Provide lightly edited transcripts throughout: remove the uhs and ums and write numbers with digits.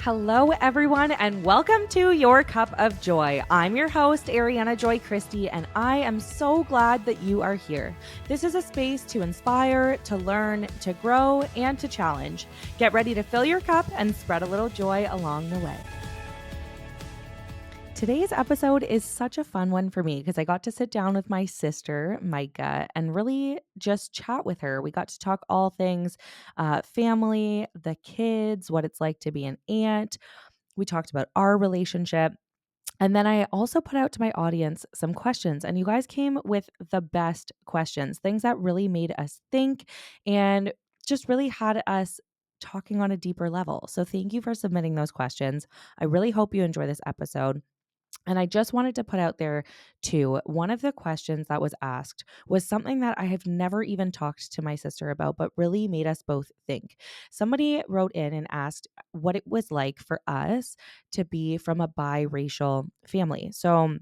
Hello, everyone, and welcome to Your Cup of Joy. I'm your host, Ariana Joy Christie, and I am so glad that you are here. This is a space to inspire, to learn, to grow, and to challenge. Get ready to fill your cup and spread a little joy along the way. Today's episode is such a fun one for me because I got to sit down with my sister, Micah, and really just chat with her. We got to talk all things family, the kids, what it's like to be an aunt. We talked about our relationship. And then I also put out to my audience some questions, and you guys came with the best questions, things that really made us think and just really had us talking on a deeper level. So thank you for submitting those questions. I really hope you enjoy this episode. And I just wanted to put out there too, one of the questions that was asked was something that I have never even talked to my sister about, but really made us both think. Somebody wrote in and asked what it was like for us to be from a biracial family. So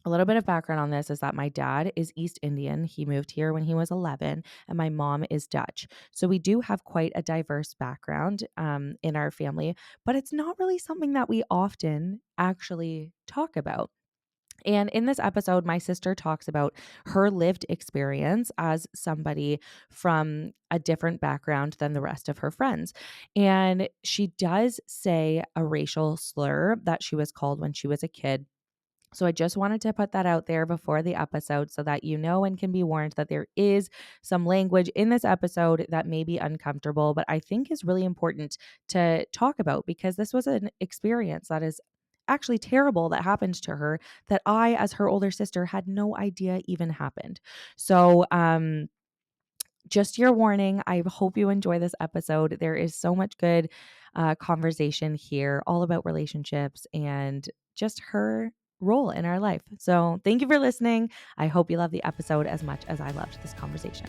a little bit of background on this is that my dad is East Indian. He moved here when he was 11, and my mom is Dutch. So we do have quite a diverse background in our family, but it's not really something that we often actually talk about. And in this episode, my sister talks about her lived experience as somebody from a different background than the rest of her friends. And she does say a racial slur that she was called when she was a kid. So I just wanted to put that out there before the episode so that you know and can be warned that there is some language in this episode that may be uncomfortable, but I think is really important to talk about because this was an experience that is actually terrible that happened to her that I, as her older sister, had no idea even happened. So, just your warning. I hope you enjoy this episode. There is so much good conversation here, all about relationships and just her role in our life. So, thank you for listening. I hope you love the episode as much as I loved this conversation.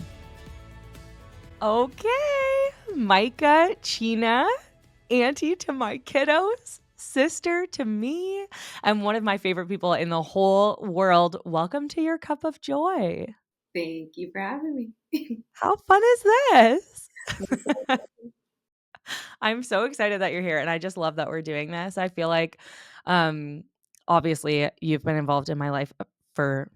Okay, Micah, China, auntie to my kiddos, sister to me, and one of my favorite people in the whole world. Welcome to Your Cup of Joy. Thank you for having me. How fun is this? I'm so excited that you're here, and I just love that we're doing this. I feel like, obviously, you've been involved in my life for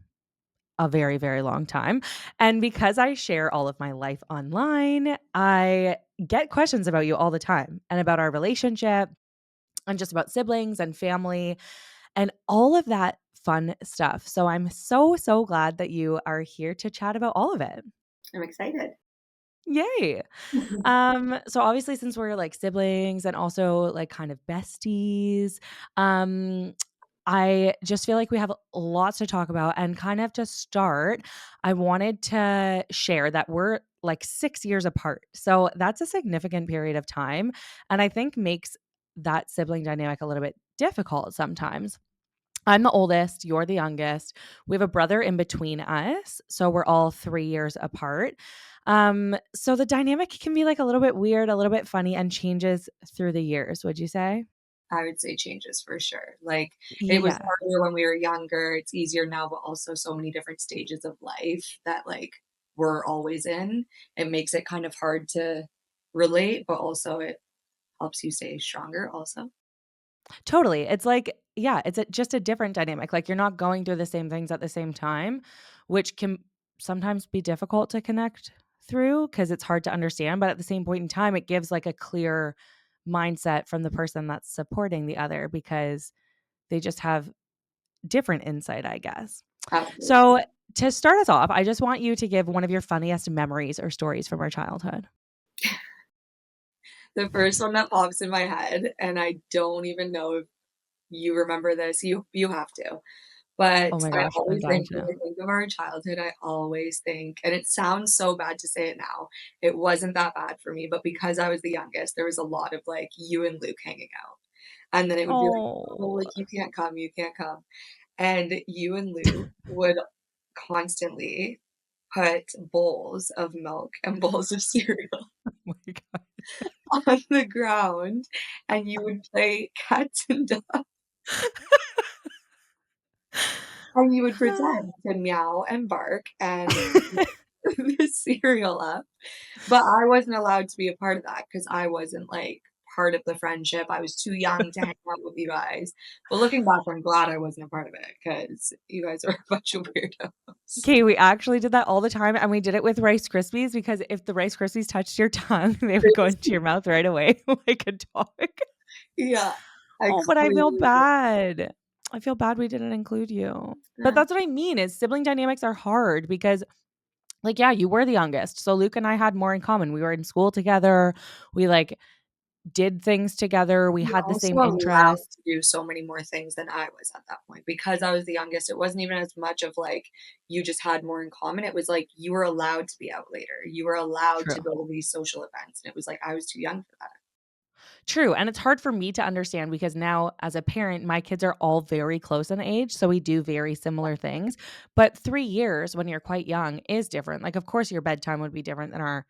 a very, very long time, and because I share all of my life online, I get questions about you all the time and about our relationship and just about siblings and family and all of that fun stuff. So I'm so, so glad that you are here to chat about all of it. I'm excited. Yay. So obviously since we're like siblings and also like kind of besties, I just feel like we have lots to talk about and kind of to start, I wanted to share that we're like 6 years apart. So that's a significant period of time and I think makes that sibling dynamic a little bit difficult sometimes. I'm the oldest, you're the youngest. We have a brother in between us, so we're all 3 years apart. So the dynamic can be like a little bit weird, a little bit funny, and changes through the years, would you say? I would say changes for sure. Like it was Yeah. harder when we were younger. It's easier now, but also so many different stages of life that like we're always in. It makes it kind of hard to relate, but also it helps you stay stronger also. Totally. It's like, yeah, it's just a different dynamic. Like you're not going through the same things at the same time, which can sometimes be difficult to connect through because it's hard to understand. But at the same point in time, it gives like a clear mindset from the person that's supporting the other because they just have different insight, I guess. Absolutely. So to start us off, I just want you to give one of your funniest memories or stories from our childhood. The first one that pops in my head, and I don't even know if you remember this. You have to. But Oh my I gosh, I'm always dying think to when know. I think of our childhood, I always think, and it sounds so bad to say it now, it wasn't that bad for me, but because I was the youngest, there was a lot of like you and Luke hanging out. And then it would be like, oh, Oh, like you can't come, you can't come. And you and Luke would constantly put bowls of milk and bowls of cereal oh my God. on the ground, and you would play cats and dogs, and you would pretend to meow and bark and the cereal up. But I wasn't allowed to be a part of that because I wasn't, like, part of the friendship. I was too young to hang out with you guys. But looking back, I'm glad I wasn't a part of it because you guys are a bunch of weirdos. Okay, we actually did that all the time, and we did it with Rice Krispies because if the Rice Krispies touched your tongue, they would go into your mouth right away like a dog. Yeah, I Oh, but I feel clearly bad. I feel bad we didn't include you. But yeah. that's what I mean is sibling dynamics are hard because like, yeah, you were the youngest. So Luke and I had more in common. We were in school together. We like did things together. We You're had the also same allowed interests. to do so many more things than I was at that point. Because I was the youngest, it wasn't even as much of, like, you just had more in common, it was like you were allowed to be out later. You were allowed to True. go to these social events, and it was like I was too young for that. True. And it's hard for me to understand because now as a parent, my kids are all very close in age. So we do very similar things. But 3 years when you're quite young is different. Like, of course, your bedtime would be different than our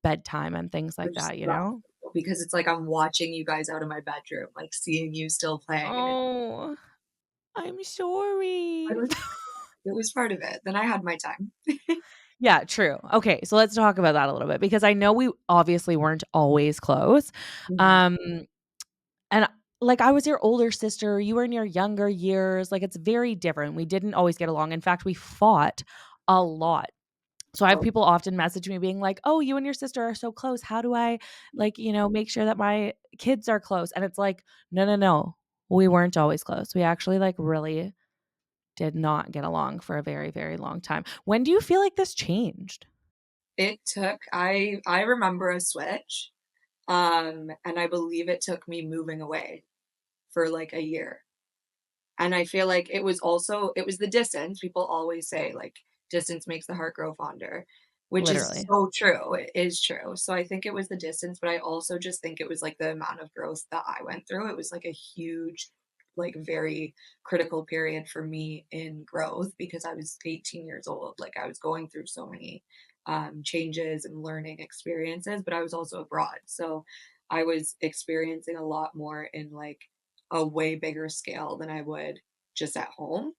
bedtime and things like Which that, you sucks know? because it's like I'm watching you guys out of my bedroom, like, seeing you still playing, and Oh, I'm it sorry. was it was part of it. Then I had my time. Yeah, true. Okay, so let's talk about that a little bit because I know we obviously weren't always close. Mhm. Um, and like I was your older sister, you were in your younger years. Like it's very different. We didn't always get along. In fact, we fought a lot. So I have Oh, people often message me being like, "Oh, you and your sister are so close. How do I like, make sure that my kids are close?" And it's like, "No, no, no. We weren't always close. We actually like really did not get along for a very, very long time." When do you feel like this changed? it took I remember a switch, and I believe it took me moving away for, like, a year. And I feel like it was the distance. People always say, like, "Distance makes the heart grow fonder," which is Literally. so true, it is true. So I think it was the distance, but I also just think it was, like, the amount of growth that I went through. It was, like, a huge, like, very critical period for me in growth because I was 18 years old. Like, I was going through so many, changes and learning experiences, but I was also abroad. So I was experiencing a lot more in, like, a way bigger scale than I would just at home.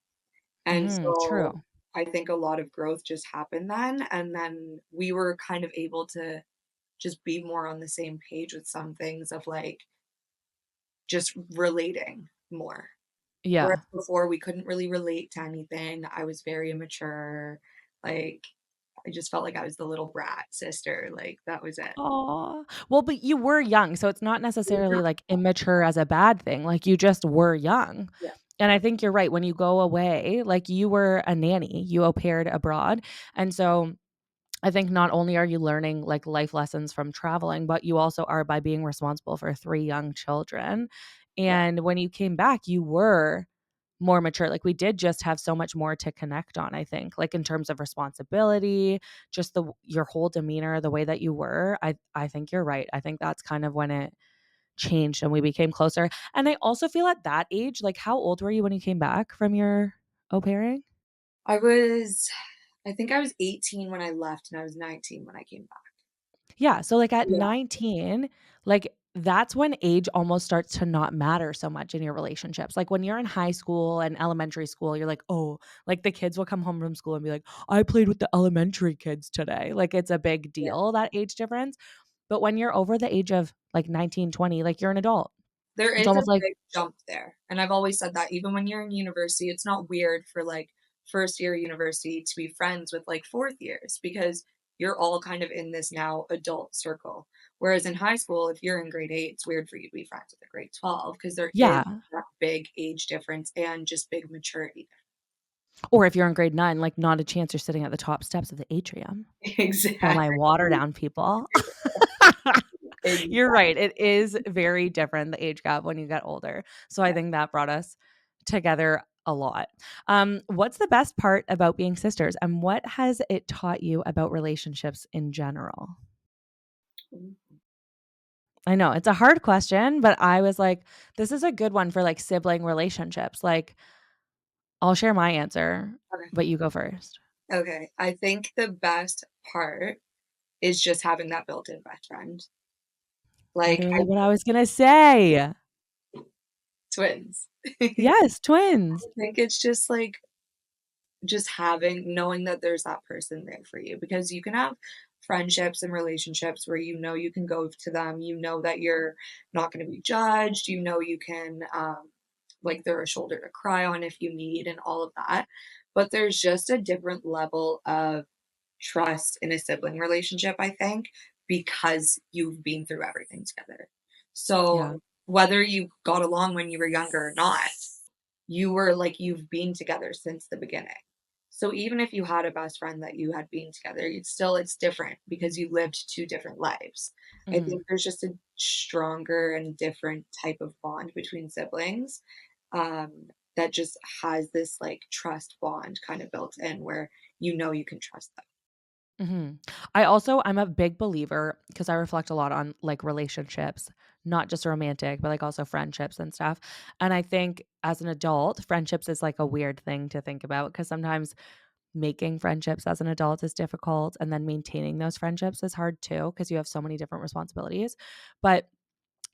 And Mhm, so true. I think a lot of growth just happened then. And then we were kind of able to just be more on the same page with some things of like just relating more. Whereas Yeah. before we couldn't really relate to anything. I was very immature. Like I just felt like I was the little brat sister. Like that was it. Aw. Well, but you were young, so it's not necessarily, like, immature as a bad thing, like, you just were young. Yeah. And I think you're right, when you go away, like, you were a nanny, you au paired abroad, and so I think not only are you learning, like, life lessons from traveling, but you also are by being responsible for 3 young children, Yeah. and when you came back, you were more mature. Like, we did just have so much more to connect on, I think, like, in terms of responsibility, just your whole demeanor, the way that you were. I think you're right. I think that's kind of when it changed and we became closer, and I also feel at that age like, how old were you when you came back from your au pairing? I was I think I was 18 when I left and I was 19 when I came back. Yeah, so, like, at Yeah. 19, like, that's when age almost starts to not matter so much in your relationships. Like, when you're in high school and elementary school, you're like, "Oh," like, the kids will come home from school and be like, "I played with the elementary kids today." Like, it's a big Yeah. deal, that age difference. But when you're over the age of, like, 19, 20, like, you're an adult. There It's is a almost like big jump there, and I've always said that even when you're in university, it's not weird for, like, 1st year university to be friends with, like, 4th years because you're all kind of in this now adult circle. Whereas in high school, if you're in grade 8, it's weird for you to be friends with a grade 12 because there is yeah. that big age difference and just big maturity. Or if you're in grade 9, like, not a chance you're sitting at the top steps of the atrium. Pour my water Exactly. down, people. You're Exactly. right, it is very different, the age gap when you get older. So I think that brought us together a lot. What's the best part about being sisters, and what has it taught you about relationships in general? I know, it's a hard question, but I was like, this is a good one for, like, sibling relationships. Like, I'll share my answer, Okay. but you go first. Okay. I think the best part is just having that built-in best friend. Like, Literally I what I was gonna say. twins. Yes, twins. Think it's just like just having knowing that there's that person there for you because you can have friendships and relationships where you know you can go to them, you know that you're not gonna be judged, you know you can, like, they're a shoulder to cry on if you need and all of that. But there's just a different level of trust in a sibling relationship, I think, because you've been through everything together. Yeah. So, whether you got along when you were younger or not, you were like you've been together since the beginning. So even if you had a best friend that you had been together, it's different because you lived two different lives. I Mhm. think there's just a stronger and different type of bond between siblings, that just has this like trust bond kind of built in where you know you can trust them. Mhm. I'm a big believer because I reflect a lot on, like, relationships, not just romantic, but, like, also friendships and stuff, and I think as an adult, friendships is, like, a weird thing to think about because sometimes making friendships as an adult is difficult, and then maintaining those friendships is hard too because you have so many different responsibilities, but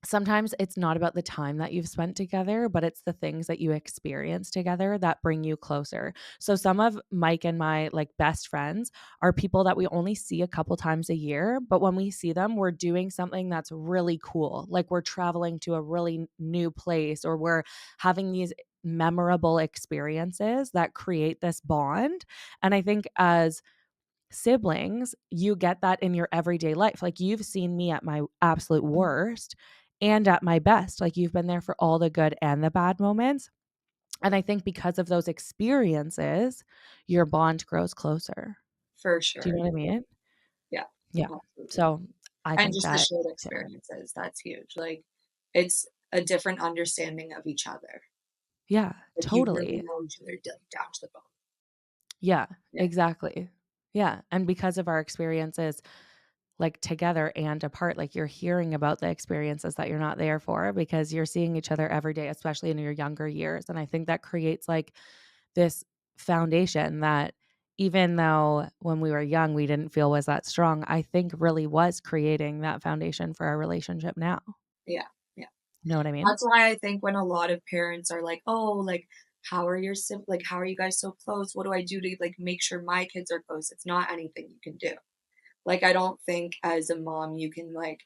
sometimes it's not about the time that you've spent together, but it's the things that you experience together that bring you closer. So some of Mike and my like best friends are people that we only see a couple times a year, but when we see them, we're doing something that's really cool. Like we're traveling to a really new place or we're having these memorable experiences that create this bond. And I think as siblings, you get that in your everyday life. Like you've seen me at my absolute worst and at my best. Like you've been there for all the good and the bad moments. And I think because of those experiences, your bond grows closer. For Do you sure. know what I mean? Yeah, Yeah. absolutely. So I And think just the that shared too. experiences, that's huge. Like, it's a different understanding of each other. Yeah, Like, you really totally. know each other down to the bone. Yeah, Yeah, exactly. Yeah. And because of our experiences, like, together and apart, like, you're hearing about the experiences that you're not there for because you're seeing each other every day, especially in your younger years, and I think that creates, like, this foundation that even though when we were young, we didn't feel was that strong, I think really was creating that foundation for our relationship now. yeah, yeah. You know what I mean? That's why I think when a lot of parents are like, "Oh, like, how are you guys so close? What do I do to, like, make sure my kids are close?" It's not anything you can do. Like, I don't think as a mom you can, like,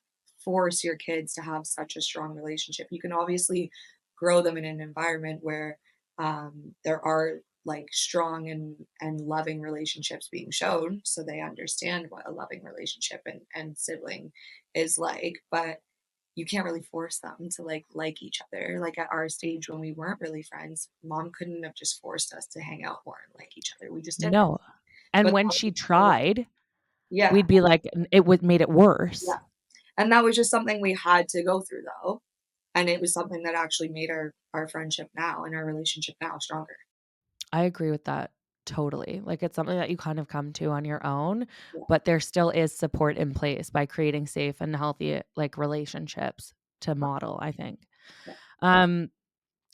force your kids to have such a strong relationship. You can obviously grow them in an environment where, there are, like, strong and loving relationships being shown, so they understand what a loving relationship and sibling is like, but you can't really force them to, like each other. Like, at our stage when we weren't really friends, mom couldn't have just forced us to hang out more and like each other. We just didn't. No. And But when that she was kind of tried, yeah. we'd be like, "N it would made it worse." Yeah, and that was just something we had to go through though, and it was something that actually made our friendship now and our relationship now stronger. I agree with that totally. Like, it's something that you kind of come to on your own, Yeah, but there still is support in place by creating safe and healthy, like, relationships to model, I think. yeah, Um,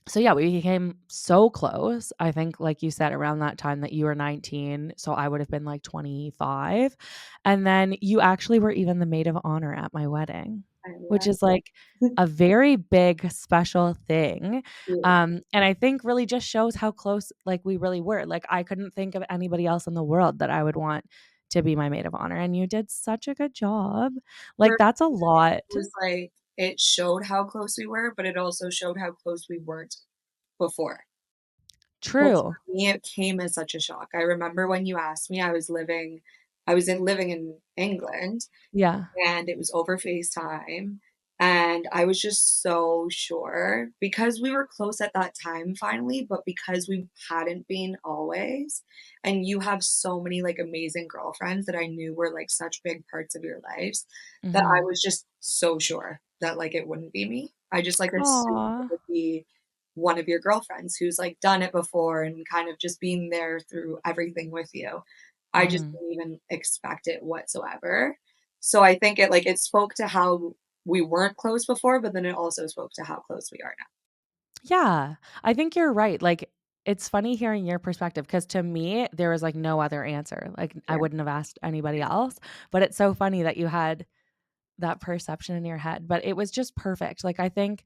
so yeah, we became so close. I think, like you said, around that time that you were 19, so I would have been like 25. And then you actually were even the maid of honor at my wedding, I which love is like a very big special thing. you. And I think really just shows how close like we really were. Like I couldn't think of anybody else in the world that I would want to be my maid of honor. And you did such a good job. Like For that's a it lot. was like it showed how close we were, but it also showed how close we weren't before. But True. for me, it came as such a shock. I remember when you asked me, I was living in England, Yeah. and it was over FaceTime, and I was just so sure because we were close at that time finally, but because we hadn't been always, and you have so many, like, amazing girlfriends that I knew were, like, such big parts of your lives, that I Mhm. was just so sure that, like, it wouldn't be me. I just, like, assumed it Aw. would be one of your girlfriends who's, like, done it before and kind of just being there through everything with you. I just Mhm. didn't even expect it whatsoever. So I think it spoke to how we weren't close before, but then it also spoke to how close we are now. Yeah, I think you're right, like, it's funny hearing your perspective because to me, there was, like, no other answer, like, I Yeah, wouldn't have asked anybody else, but it's so funny that you had that perception in your head, but it was just perfect, like, I think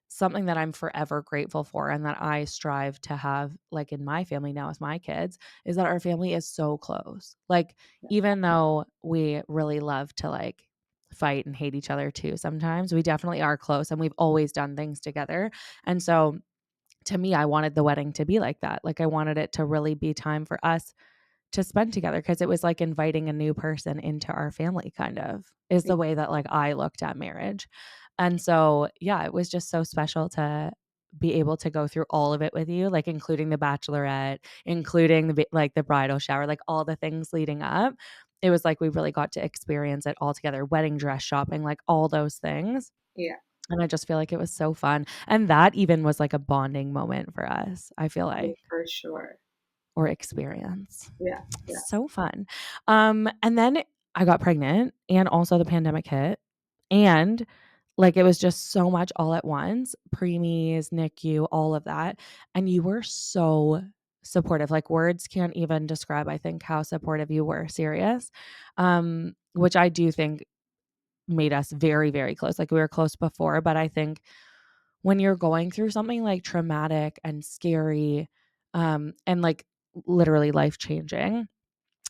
something that I'm forever grateful for and that I strive to have, like, in my family now with my kids, is that our family is so close. Like, Yeah. even though we really love to, like, fight and hate each other too sometimes, we definitely are close and we've always done things together. And so to me, I wanted the wedding to be like that. Like, I wanted it to really be time for us to spend together because it was like inviting a new person into our family, kind of, is Yeah. the way that, like, I looked at marriage. And so, yeah, it was just so special to be able to go through all of it with you, like, including the bachelorette, including like, the bridal shower, like, all the things leading up. It was like we really got to experience it all together, wedding dress shopping, like, all those things. Yeah. And I just feel like it was so fun. And that even was like a bonding moment for us, I feel Yeah, like, for sure. or experience. Yeah. Yeah. So fun. And then I got pregnant and also the pandemic hit. And like it was just so much all at once, preemies, NICU, all of that. And you were so supportive. Like words can't even describe, I think, how supportive you were. Serious. Which I do think made us very, very close. Like we were close before, but I think when you're going through something like traumatic and scary, and like literally life changing,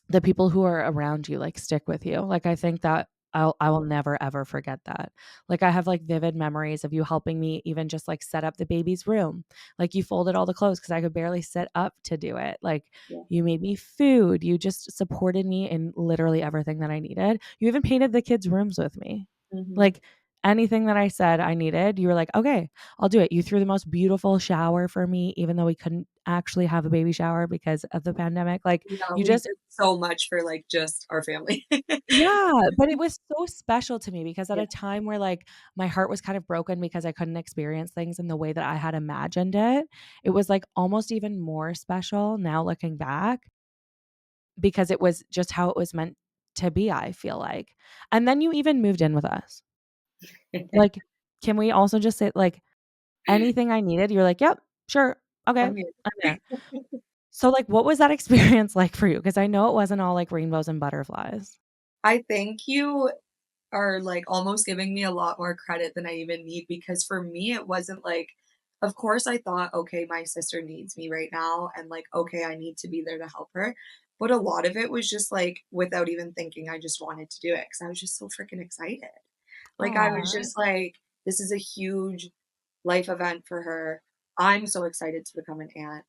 the people who are around you, like, stick with you. Like, I think that I will never ever forget that. Like, I have, like, vivid memories of you helping me even just, like, set up the baby's room. Like, you folded all the clothes because I could barely sit up to do it. Like, Yeah. you made me food. You just supported me in literally everything that I needed. You even painted the kids' rooms with me. Mhm. Like, anything that I said I needed, you were like, "Okay, I'll do it." You threw the most beautiful shower for me even though we couldn't actually have a baby shower because of the pandemic. Like, Yeah, you we just did so much for, like, just our family. yeah, but it was so special to me because at Yeah. a time where, like, my heart was kind of broken because I couldn't experience things in the way that I had imagined it, it was, like, almost even more special now looking back because it was just how it was meant to be, I feel like. And then you even moved in with us. Like, can we also just say, like, anything I needed, you're like, "Yep, sure, okay, I'm here. I'm there." So, like, what was that experience like for you? Because I know it wasn't all, like, rainbows and butterflies. I think you are, like, almost giving me a lot more credit than I even need because for me, it wasn't like of course, I thought, "Okay, my sister needs me right now," and, like, "Okay, I need to be there to help her." But a lot of it was just, like, without even thinking, I just wanted to do it because I was just so freaking excited. Like, I was Aw. just like, "This is a huge life event for her. I'm so excited to become an aunt."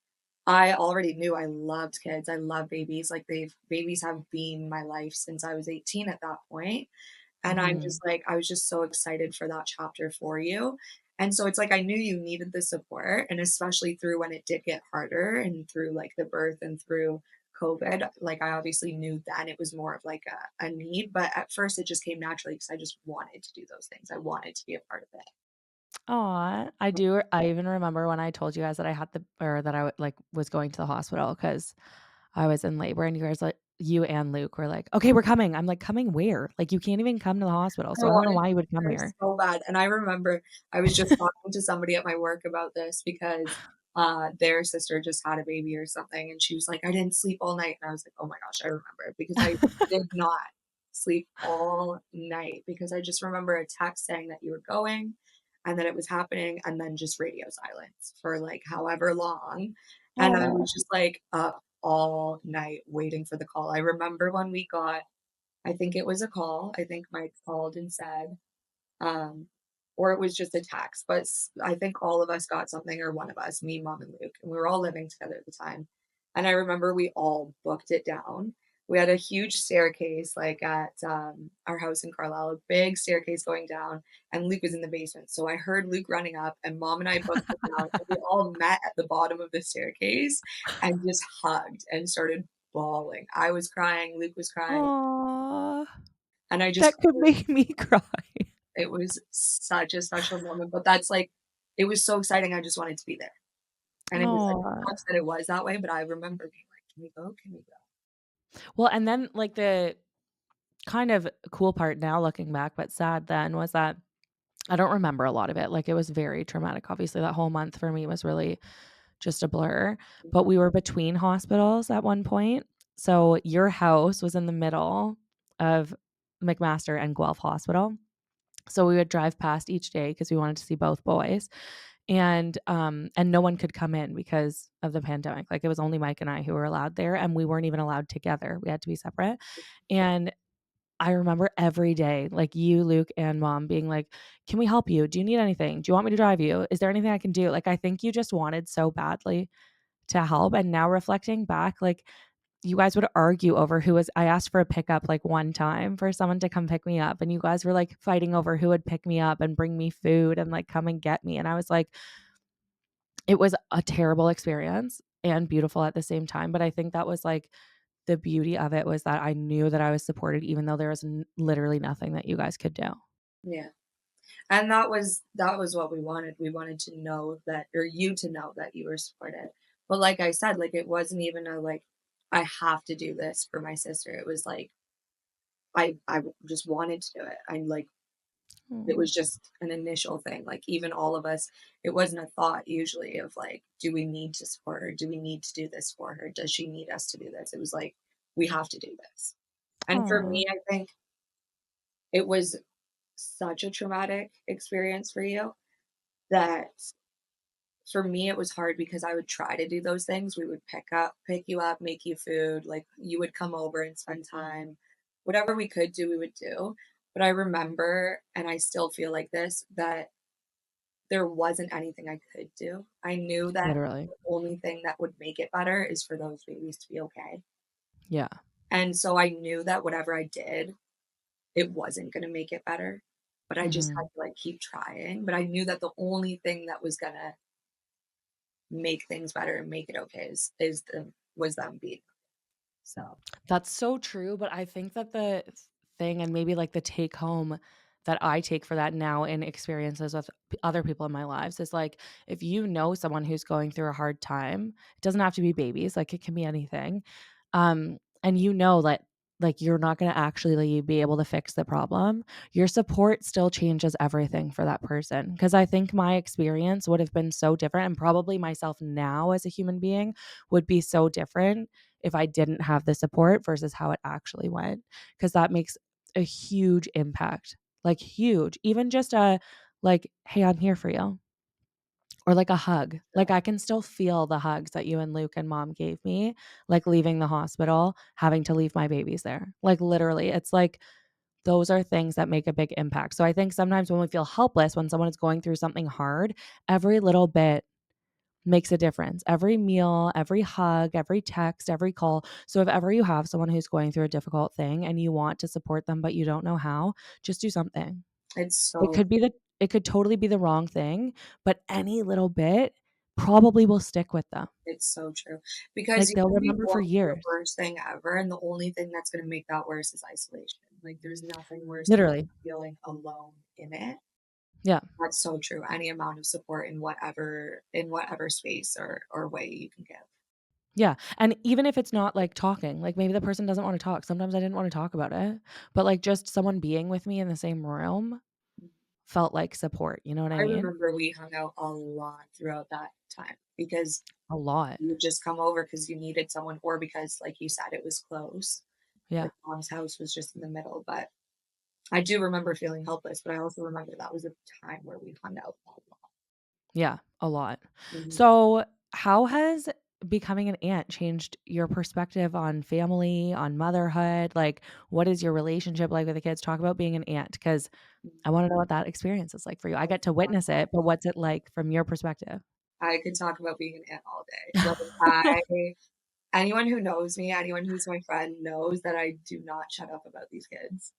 I already knew I loved kids. I love babies. Like they've babies have been my life since I was 18 at that point. And I'm Mhm. just like, I was just so excited for that chapter for you. And so it's like I knew you needed the support, and especially through when it did get harder and through like the birth and through COVID, like I obviously knew then it was more of like a need, but at first it just came naturally because I just wanted to do those things. I wanted to be a part of it. Aw, I do I even remember when I told you guys that I had the or that I would like, was going to the hospital because I was in labor and you guys, like you and Luke were like, "Okay, we're coming." I'm like, "Coming where? Like, you can't even come to the hospital, I so I don't know wanted to why you would be come there here." so bad, and I remember I was just talking to somebody at my work about this because, their sister just had a baby or something, and she was like, "I didn't sleep all night," and I was like, "Oh my gosh, I remember," because I did not sleep all night because I just remember a text saying that you were going and that it was happening, and then just radio silence for, like, however long, and I Oh. was just, like, up all night waiting for the call. I remember when we got I think it was a call. I think Mike called and said, um, or it was just a text, but I think all of us got something, or one of us, me, mom, and Luke, and we were all living together at the time. And I remember we all booked it down. We had a huge staircase, like at our house in Carlisle, a big staircase going down, and Luke was in the basement. So I heard Luke running up, and mom and I booked it down, and we all met at the bottom of the staircase and just hugged and started bawling. I was crying, Luke was crying, Aw, and I that just could make me cry. it was such a special moment, but that's, like it was so exciting, I just wanted to be there, and it Aw. sucks that it was that way, but I remember being like, "Can we go? Can we go?" Well, and then, like, the kind of cool part now looking back, but sad then, was that I don't remember a lot of it. Like, it was very traumatic. Obviously, that whole month for me was really just a blur, but we were between hospitals at one point. So your house was in the middle of McMaster and Guelph Hospital. So we would drive past each day because we wanted to see both boys. And no one could come in because of the pandemic. Like, it was only Mike and I who were allowed there, and we weren't even allowed together. We had to be separate. And I remember every day, like, you, Luke, and mom being like, "Can we help you? Do you need anything? Do you want me to drive you? Is there anything I can do?" Like, I think you just wanted so badly to help. And now reflecting back, like, you guys would argue over who was I asked for a pickup like one time for someone to come pick me up, and you guys were like fighting over who would pick me up and bring me food and like come and get me. And I was like, it was a terrible experience and beautiful at the same time. But I think that was like the beauty of it, was that I knew that I was supported, even though there was literally nothing that you guys could do. Yeah. And that was what we wanted. We wanted to know that, or you to know that you were supported. But like I said, like it wasn't even a like I have to do this for my sister. It was like I just wanted to do it. I like it Mm, was just an initial thing. Like even all of us, it wasn't a thought usually of like, do we need to support her? Do we need to do this for her? Does she need us to do this? It was like, we have to do this. And for aw, me, I think it was such a traumatic experience for you that for me it was hard because I would try to do those things. We would pick you up, make you food, like you would come over and spend time. Whatever we could do, we would do. But I remember, and I still feel like this, that there wasn't anything I could do. I knew that literally. the only thing that would make it better is for those babies to be okay. Yeah. And so I knew that whatever I did, it wasn't going to make it better, but I just had Hmm. to like keep trying. But I knew that the only thing that was going to make things better and make it okay is the was them being so. That's so true, but I think that the thing, and maybe like the take home that I take for that now in experiences with other people in my lives, is like, if you know someone who's going through a hard time, it doesn't have to be babies, like it can be anything. And you know that like you're not going to actually be able to fix the problem. Your support still changes everything for that person, because I think my experience would have been so different, and probably myself now as a human being would be so different if I didn't have the support versus how it actually went, because that makes a huge impact. Like, huge. Even just a like, "Hey, I'm here for you," or like a hug. Like, I can still feel the hugs that you and Luke and mom gave me, like leaving the hospital, having to leave my babies there. Like, literally, it's like those are things that make a big impact. So I think sometimes when we feel helpless, when someone is going through something hard, every little bit makes a difference. Every meal, every hug, every text, every call. So if ever you have someone who's going through a difficult thing and you want to support them but you don't know how, just do something. It's It so could be the it could totally be the wrong thing, but any little bit probably will stick with them. it's so true because Like, you they'll can be remember for going through the years. worst thing ever, and the only thing that's going to make that worse is isolation. Like there's nothing worse than Literally. feeling alone in it. Yeah. That's so true. Any amount of support in whatever space or way you can give. Yeah, and even if it's not, like, talking, like, maybe the person doesn't wanna talk. Sometimes I didn't wanna talk about it, but, like, just someone being with me in the same room felt like support, you know what I I mean? remember we hung out a lot throughout that time because A lot. you would just come over because you needed someone or because, like you said, it was close. Yeah. Like, mom's house was just in the middle, but I do remember feeling helpless, but I also remember that was a time where we hung out a lot. Yeah, a lot. Mhm. So, how has becoming an aunt changed your perspective on family, on motherhood? Like, what is your relationship like with the kids? Talk about being an aunt, because Mhm. I wanna know what that experience is like for you. I get to witness it, but what's it like from your perspective? I could talk about being an aunt all day. Like, I anyone who knows me, anyone who's my friend knows that I do not shut up about these kids.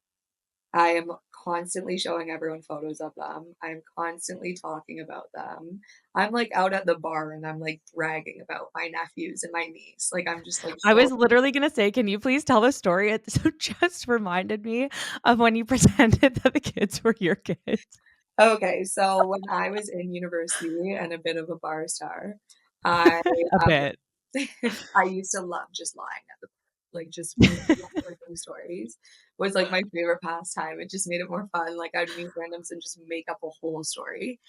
I am constantly showing everyone photos of them. I'm constantly talking about them. I'm, like, out at the bar and I'm, like, bragging about my nephews and my niece. Like, I'm just, like, I so was literally gonna say, can you please tell the story? It so just reminded me of when you pretended that the kids were your kids. okay, so when I was in university and a bit of a bar star, I, A bit. I used to love just lying at the bar, like, just making up random stories was, like, my favorite pastime. It just made it more fun, like, I'd meet randoms and just make up a whole story.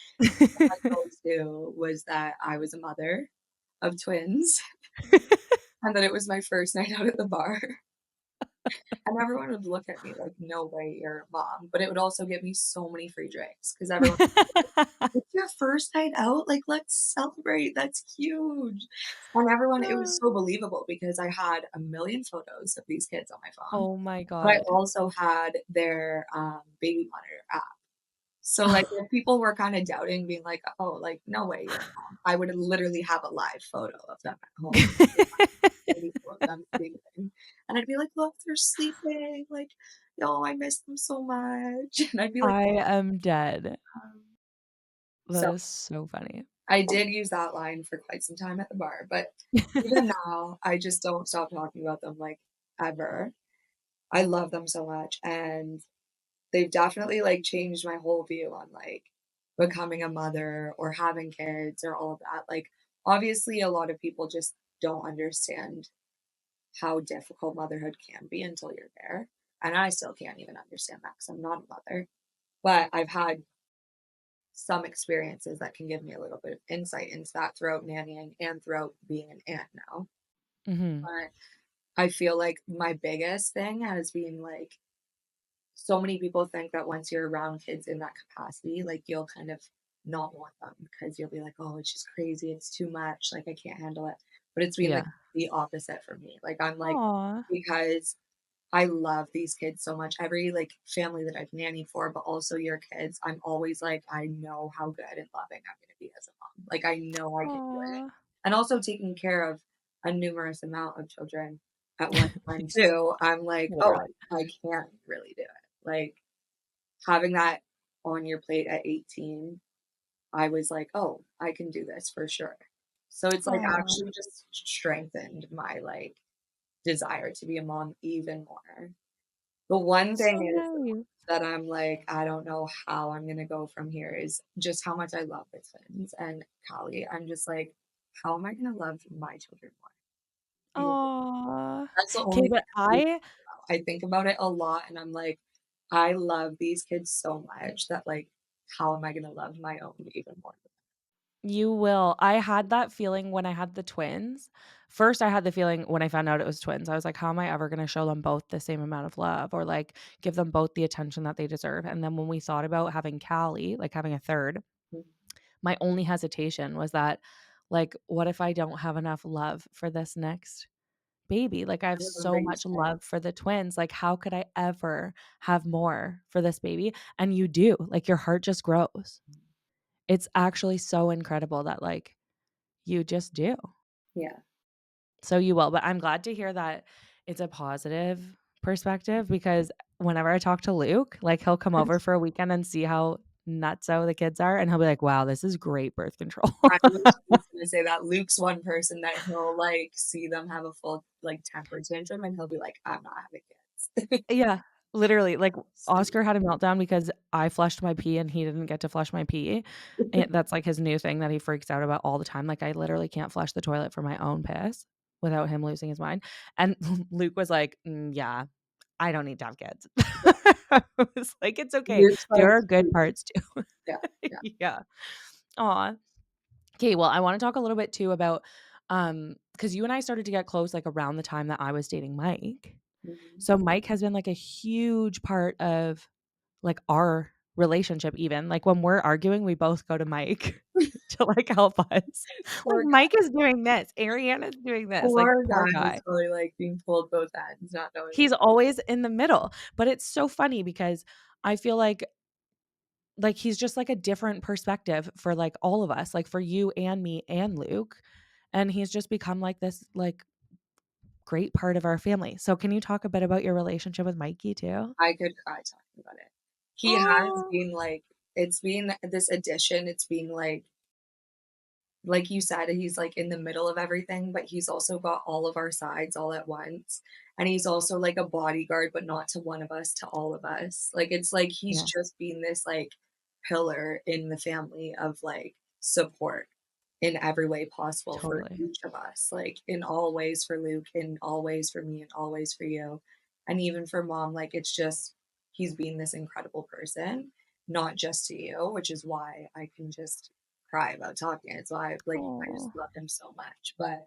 My go-to was that I was a mother of twins and that it was my first night out at the bar. And everyone would look at me like, "No way, you're a mom," but it would also get me so many free drinks because everyone "It's your first night out? Like, let's celebrate, that's huge." And everyone it was so believable because I had a million photos of these kids on my phone, Oh my but I god. also had their, baby monitor app. So, like, if people were kinda doubting, being like, "Oh, like, no way you're a mom," I would literally have a live photo of them at home, maybe 2 of them sleeping, and I'd be like, "Look, they're sleeping, like, oh, I miss them so much," and I'd be like, I am dead. That so is so funny. I did use that line for quite some time at the bar, but even now, I just don't stop talking about them, like, ever. I love them so much, and they've definitely, like, changed my whole view on, like, becoming a mother or having kids or all of that. Like, obviously, a lot of people just don't understand how difficult motherhood can be until you're there, and I still can't even understand that because 'cause I'm not a mother, but I've had some experiences that can give me a little bit of insight into that throughout nannying and throughout being an aunt now. Mhm. But I feel like my biggest thing has been like so many people think that once you're around kids in that capacity, like you'll kind of not want them because you'll be like, oh, it's just crazy. It's too much. Like I can't handle it. But it's been Yeah. the opposite for me. Like I'm like, Aw. because I love these kids so much. Every, like, family that I've nannied for, but also your kids, I'm always like, I know how good and loving I'm gonna be as a mom. Like, I know I can do it. Aw. And also taking care of a numerous amount of children at one time too, I'm like, "Oh, Literally. I can really do it." Like, having that on your plate at 18, I was like, "Oh, I can do this for sure." So it's, like, Aw. actually just strengthened my, like, desire to be a mom even more. The one So thing is nice. that I'm like, I don't know how I'm gonna go from here is just how much I love the twins and Callie. I'm just like, how am I gonna love my children more? Because Aw. that's the Okay, only thing but I think I about. I think about it a lot and I'm like, I love these kids so much that like, how am I gonna love my own even more? You will. I had that feeling when I had the twins. First, I had the feeling when I found out it was twins. I was like, "How am I ever gonna show them both the same amount of love or, like, give them both the attention that they deserve?" And then when we thought about having Callie, like, having a 3rd, Mhm. my only hesitation was that, like, what if I don't have enough love for this next baby? Like, I I have remember so you much saying, love for the twins, like, how could I ever have more for this baby? And you do, like, your heart just grows. It's actually so incredible that, like, you just do. yeah. So you will, but I'm glad to hear that it's a positive perspective because whenever I talk to Luke, like, he'll come over for a weekend and see how nutso the kids are, and he'll be like, "Wow, this is great birth control." I was just gonna say that Luke's one person that he'll like see them have a full like temper tantrum and he'll be like, I'm not having kids. Yeah, literally, like, Sweet. Oscar had a meltdown because I flushed my pee and he didn't get to flush my pee, and that's, like, his new thing that he freaks out about all the time, like, I literally can't flush the toilet for my own piss without him losing his mind, and Luke was like, yeah, I don't need to have kids." Yeah. I was like, "It's okay, Luke's there like are good parts too." yeah, yeah. Yeah. Aw. Okay, well, I wanna talk a little bit too about, because you and I started to get close, like, around the time that I was dating Mike. Mhm. So Mike has been, like, a huge part of, like, our relationship even. Like, when we're arguing, we both go to Mike to, like, help us. Like, Poor Mike is doing this, Ariana's doing this, like, Poor poor guy who's guy. probably, like, being pulled both ends, not knowing what He's always in the middle, but it's so funny because I feel like, he's just, like, a different perspective for, like, all of us, like, for you and me and Luke, and he's just become, like, this, like, great part of our family. So can you talk a bit about your relationship with Mikey too? I could cry talking about it. He has Oh. been, like it's been this addition, it's been, like you said, he's, like, in the middle of everything, but he's also got all of our sides all at once, and he's also, like, a bodyguard, but not to one of us, to all of us. Like, it's like he's Yeah, just been this, like, pillar in the family of, like, support in every way possible for totally. each of us, like, in all ways for Luke, in all ways for me, and always for you, and even for mom, like, it's just he's been this incredible person, not just to you, which is why I can just cry about talking. It's why, like, I just Oh. love him so much. But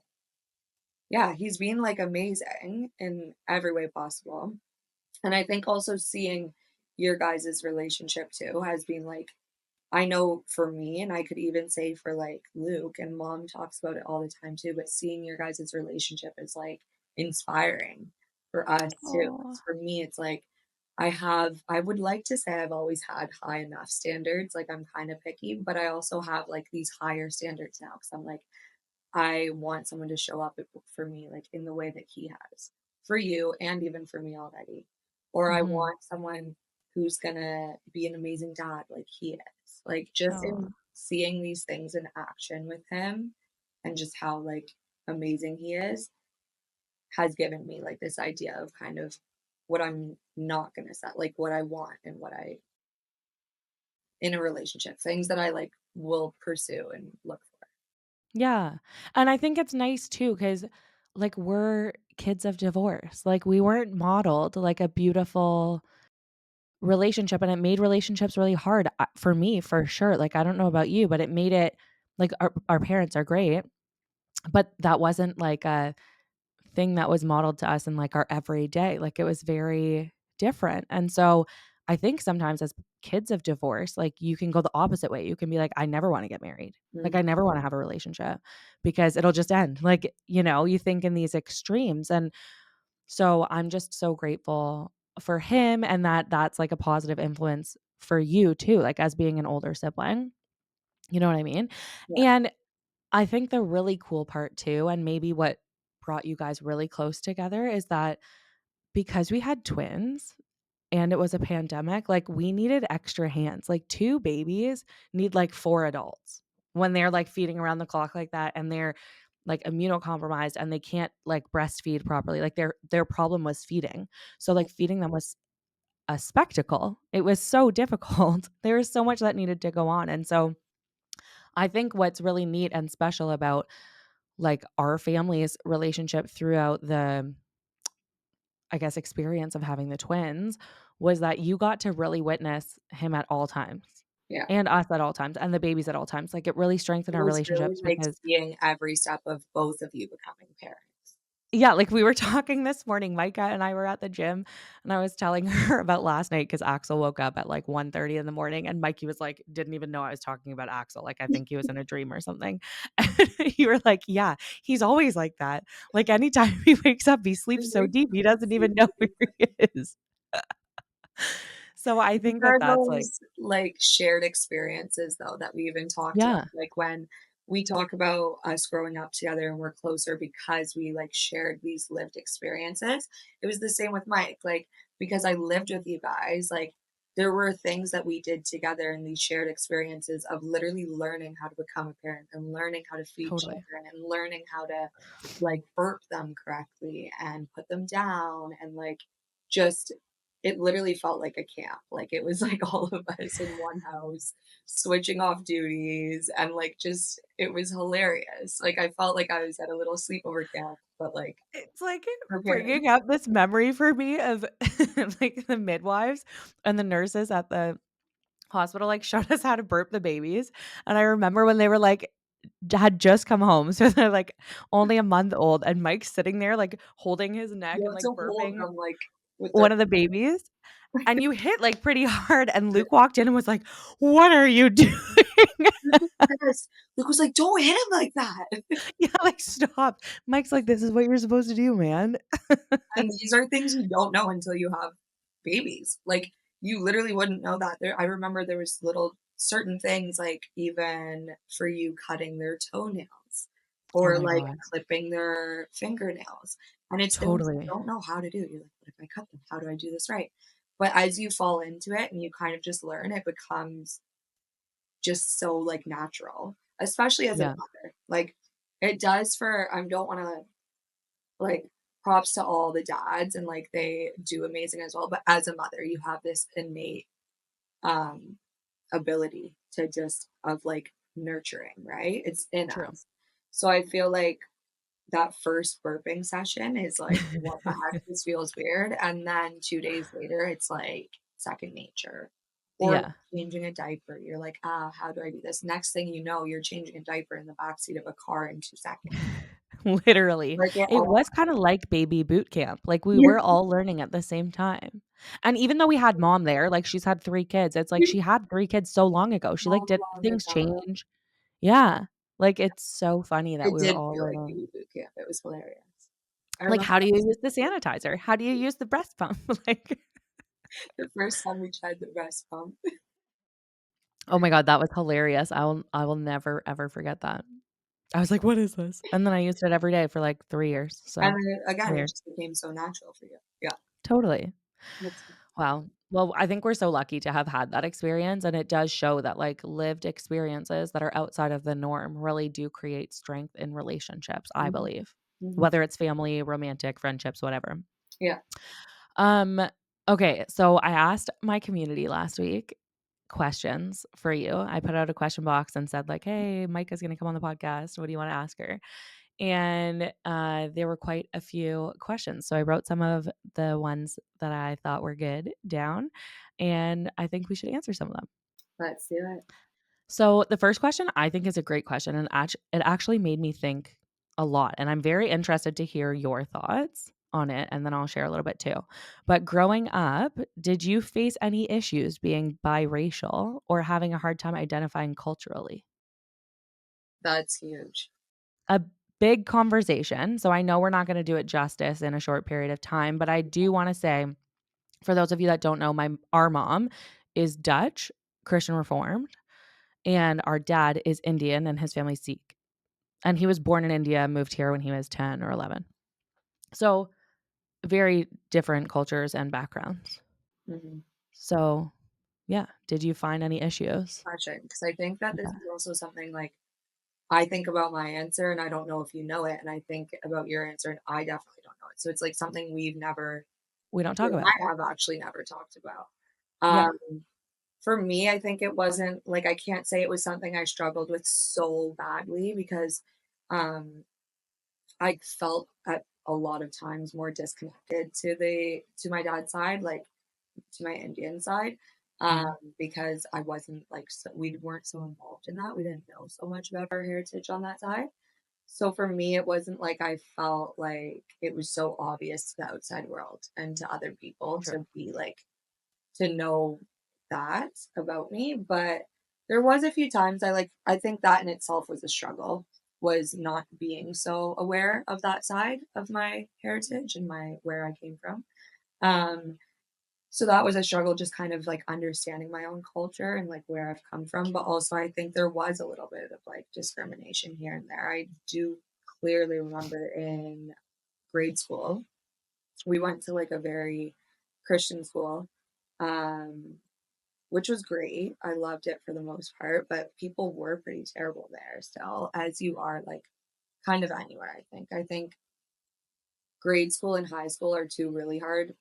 Yeah, he's been, like, amazing in every way possible. And I think also seeing your guys' relationship too has been, like, I know for me, and I could even say for, like, Luke, and mom talks about it all the time too, but seeing your guys' relationship is, like, inspiring for us too. Oh. 'Cause for me, it's like I would like to say I've always had high enough standards, like, I'm kinda picky, but I also have, like, these higher standards now because 'cause I'm like, I want someone to show up for me, like, in the way that he has, for you and even for me already. Or I Mhm. want someone who's gonna be an amazing dad like he is. Like, just Oh. in seeing these things in action with him and just how, like, amazing he is, has given me, like, this idea of kind of what I'm not gonna set, like, what I want and what I in a relationship, things that I, like, will pursue and look for. Yeah, and I think it's nice too, because like, we're kids of divorce, like, we weren't modeled, like, a beautiful relationship, and it made relationships really hard, for me, for sure, like, I don't know about you, but it made it like, our parents are great, but that wasn't, like, a thing that was modeled to us in, like, our everyday, like, it was very different, and so, I think sometimes as kids of divorce, like, you can go the opposite way, you can be like, "I never wanna get married." Like, Mhm. "I never wanna have a relationship because it'll just end." Like, you think in these extremes, and so I'm just so grateful for him and that that's, like, a positive influence for you too, like, as being an older sibling, you know what I mean? Yeah, And I think the really cool part too, and maybe what brought you guys really close together is that because we had twins and it was a pandemic, like, we needed extra hands, like, 2 babies need, like, 4 adults when they're, like, feeding around the clock like that and they're, like, immunocompromised and they can't, like, breastfeed properly, like, their problem was feeding. So, like, feeding them was a spectacle. It was so difficult. There was so much that needed to go on, and so I think what's really neat and special about, like, our family's relationship throughout the, I guess, experience of having the twins was that you got to really witness him at all times yeah. and us at all times and the babies at all times. Like, it really strengthened It our was really, relationships like, because seeing every step of both of you becoming parents. yeah, like, we were talking this morning, Micah and I were at the gym, and I was telling her about last night because Axel woke up at, like, 1:30 in the morning, and Mikey was like, didn't even know I was talking about Axel, like, I think he was in a dream or something. And you were like, "Yeah, he's always like that. Like, anytime he wakes up, he It sleeps so makes deep, he me doesn't even know sleepy. where he is." So I These think that are that's, like those, like, shared experiences, though, that we even talked about, yeah, like, when we talk about us growing up together and we're closer because we, like, shared these lived experiences. It was the same with Mike, like, because I lived with you guys, like, there were things that we did together in these shared experiences of literally learning how to become a parent and learning how to feed totally. children and learning how to, like, burp them correctly and put them down and, like, just it literally felt like a camp, like, it was, like, all of us in one house switching off duties and, like, just it was hilarious, like, I felt like I was at a little sleepover camp, but, like, It's like for parents. bringing up this memory for me of, like, the midwives and the nurses at the hospital, like, showed us how to burp the babies, and I remember when they were, like had just come home, so they're, like, only a month old, and Mike's sitting there, like, holding his neck You and, have like, to hold burping them, like, with their one of the babies, and you hit, like, pretty hard, and Luke walked in and was like, "What are you doing?" Luke was pissed. Luke was like, "Don't hit him like that." Yeah, like, "Stop." Mike's like, "This is what you're supposed to do, man." And these are things you don't know until you have babies. Like, you literally wouldn't know that. I remember there was little certain things, like, even for you cutting their toenails Oh or, my like, god. clipping their fingernails, and it's things you Totally. don't know how to do. You're like, "What if I cut them? How do I do this right?" But as you fall into it and you kind of just learn, it becomes just so, like, natural, especially as a Yeah, mother. Like, it does for I don't wanna like, props to all the dads and, like, they do amazing as well, but as a mother, you have this innate, um, ability to just of, like, nurturing, right? It's in true. us. So I feel like that first burping session is like, "What the heck? This feels weird," and then 2 days later, it's, like, second nature. Or Yeah. changing a diaper, you're like, "Ah, how do I do this?" Next thing you know, you're changing a diaper in the backseat of a car in 2 seconds. Literally. Like, it It all was kinda like baby boot camp, like, we yeah, were all learning at the same time. And even though we had mom there, like, she's had 3 kids, it's like she had 3 kids so long ago, she, how like, did long things ago. change. Yeah. Like, it's so funny that It we were did all feel like learning. baby boot camp, it was hilarious. I Like, remember how do you use the sanitizer? How do you use the breast pump? Like, the first time we tried the breast pump, oh my god, that was hilarious. I will never, ever forget that. I was like, "What is this?" And then I used it every day for, like, 3 years, and so then again, it weird. just became so natural for you. Yeah, Totally. that's Wow. Well, I think we're so lucky to have had that experience, and it does show that, like, lived experiences that are outside of the norm really do create strength in relationships, I mhm, believe, mhm. whether it's family, romantic, friendships, whatever. Yeah, Um, okay, so I asked my community last week questions for you. I put out a question box and said, like, "Hey, Micah's gonna come on the podcast. What do you wanna ask her?" And, there were quite a few questions, so I wrote some of the ones that I thought were good down, and I think we should answer some of them. let's do it. So, the first question I think is a great question, and it actually made me think a lot, and I'm very interested to hear your thoughts on it, and then I'll share a little bit too. But growing up, did you face any issues being biracial or having a hard time identifying culturally? That's huge. A big conversation. So I know we're not gonna do it justice in a short period of time, but I do wanna say, for those of you that don't know, our mom is Dutch, Christian Reformed, and our dad is Indian and his family's Sikh. And he was born in India, moved here when he was 10 or 11. So, very different cultures and backgrounds. Mhm. So, yeah, did you find any issues? Gotcha, 'cause I think that this Okay. is also something, like, I think about my answer, and I don't know if you know it, and I think about your answer, and I definitely don't know it. So it's, like, something we've never We don't talk you and about. I have actually never talked about. Yeah, For me, I think it wasn't like, I can't say it was something I struggled with so badly because, um, I felt at a lot of times more disconnected to my dad's side, like, to my Indian side, mhm, because I wasn't, like, we weren't so involved in that, we didn't know so much about our heritage on that side. So for me, it wasn't like I felt like it was so obvious to the outside world and to other people true. to be like to know that about me, but there was a few times I think that in itself was a struggle, was not being so aware of that side of my heritage and my where I came from. Um, so that was a struggle just kind of like understanding my own culture and like where I've come from, but also I think there was a little bit of like discrimination here and there. I do clearly remember in grade school, we went to like a very Christian school, um, which was great. I loved it for the most part, but people were pretty terrible there still, as you are like kind of anywhere, I think. I think grade school and high school are two really hard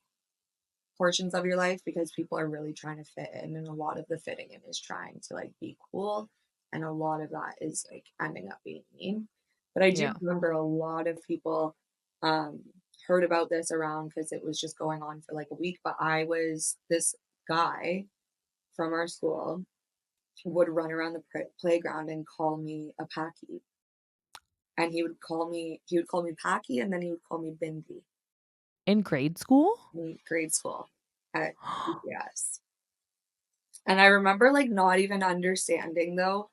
portions of your life because people are really trying to fit in, and a lot of the fitting in is trying to like be cool, and a lot of that is like ending up being mean. But I do Yeah, remember a lot of people um heard about this around because it was just going on for like a week, but I was this guy from our school would run around the playground and call me a Paki, and he would call me Paki, and then he would call me Bindi in grade school? in grade school at CPS. And I remember, like, not even understanding, though,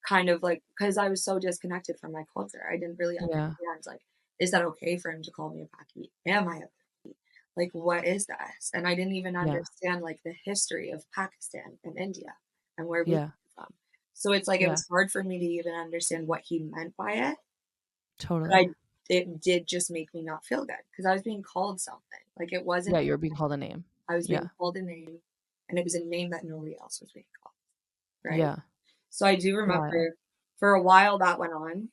kind of, like, because I was so disconnected from my culture, I didn't really Yeah, understand, like, is that okay for him to call me a Paki? Am I a Paki? Like, what is this? And I didn't even yeah, understand, like, the history of Pakistan and India and where we yeah, come from. So it's like it yeah, was hard for me to even understand what he meant by it, but totally. I it did just make me not feel good because I was being called something. Like, it wasn't Yeah, you were being called a name. I was being Yeah, called a name, and it was a name that nobody else was being called, right? yeah, So I do wild. remember for a while that went on,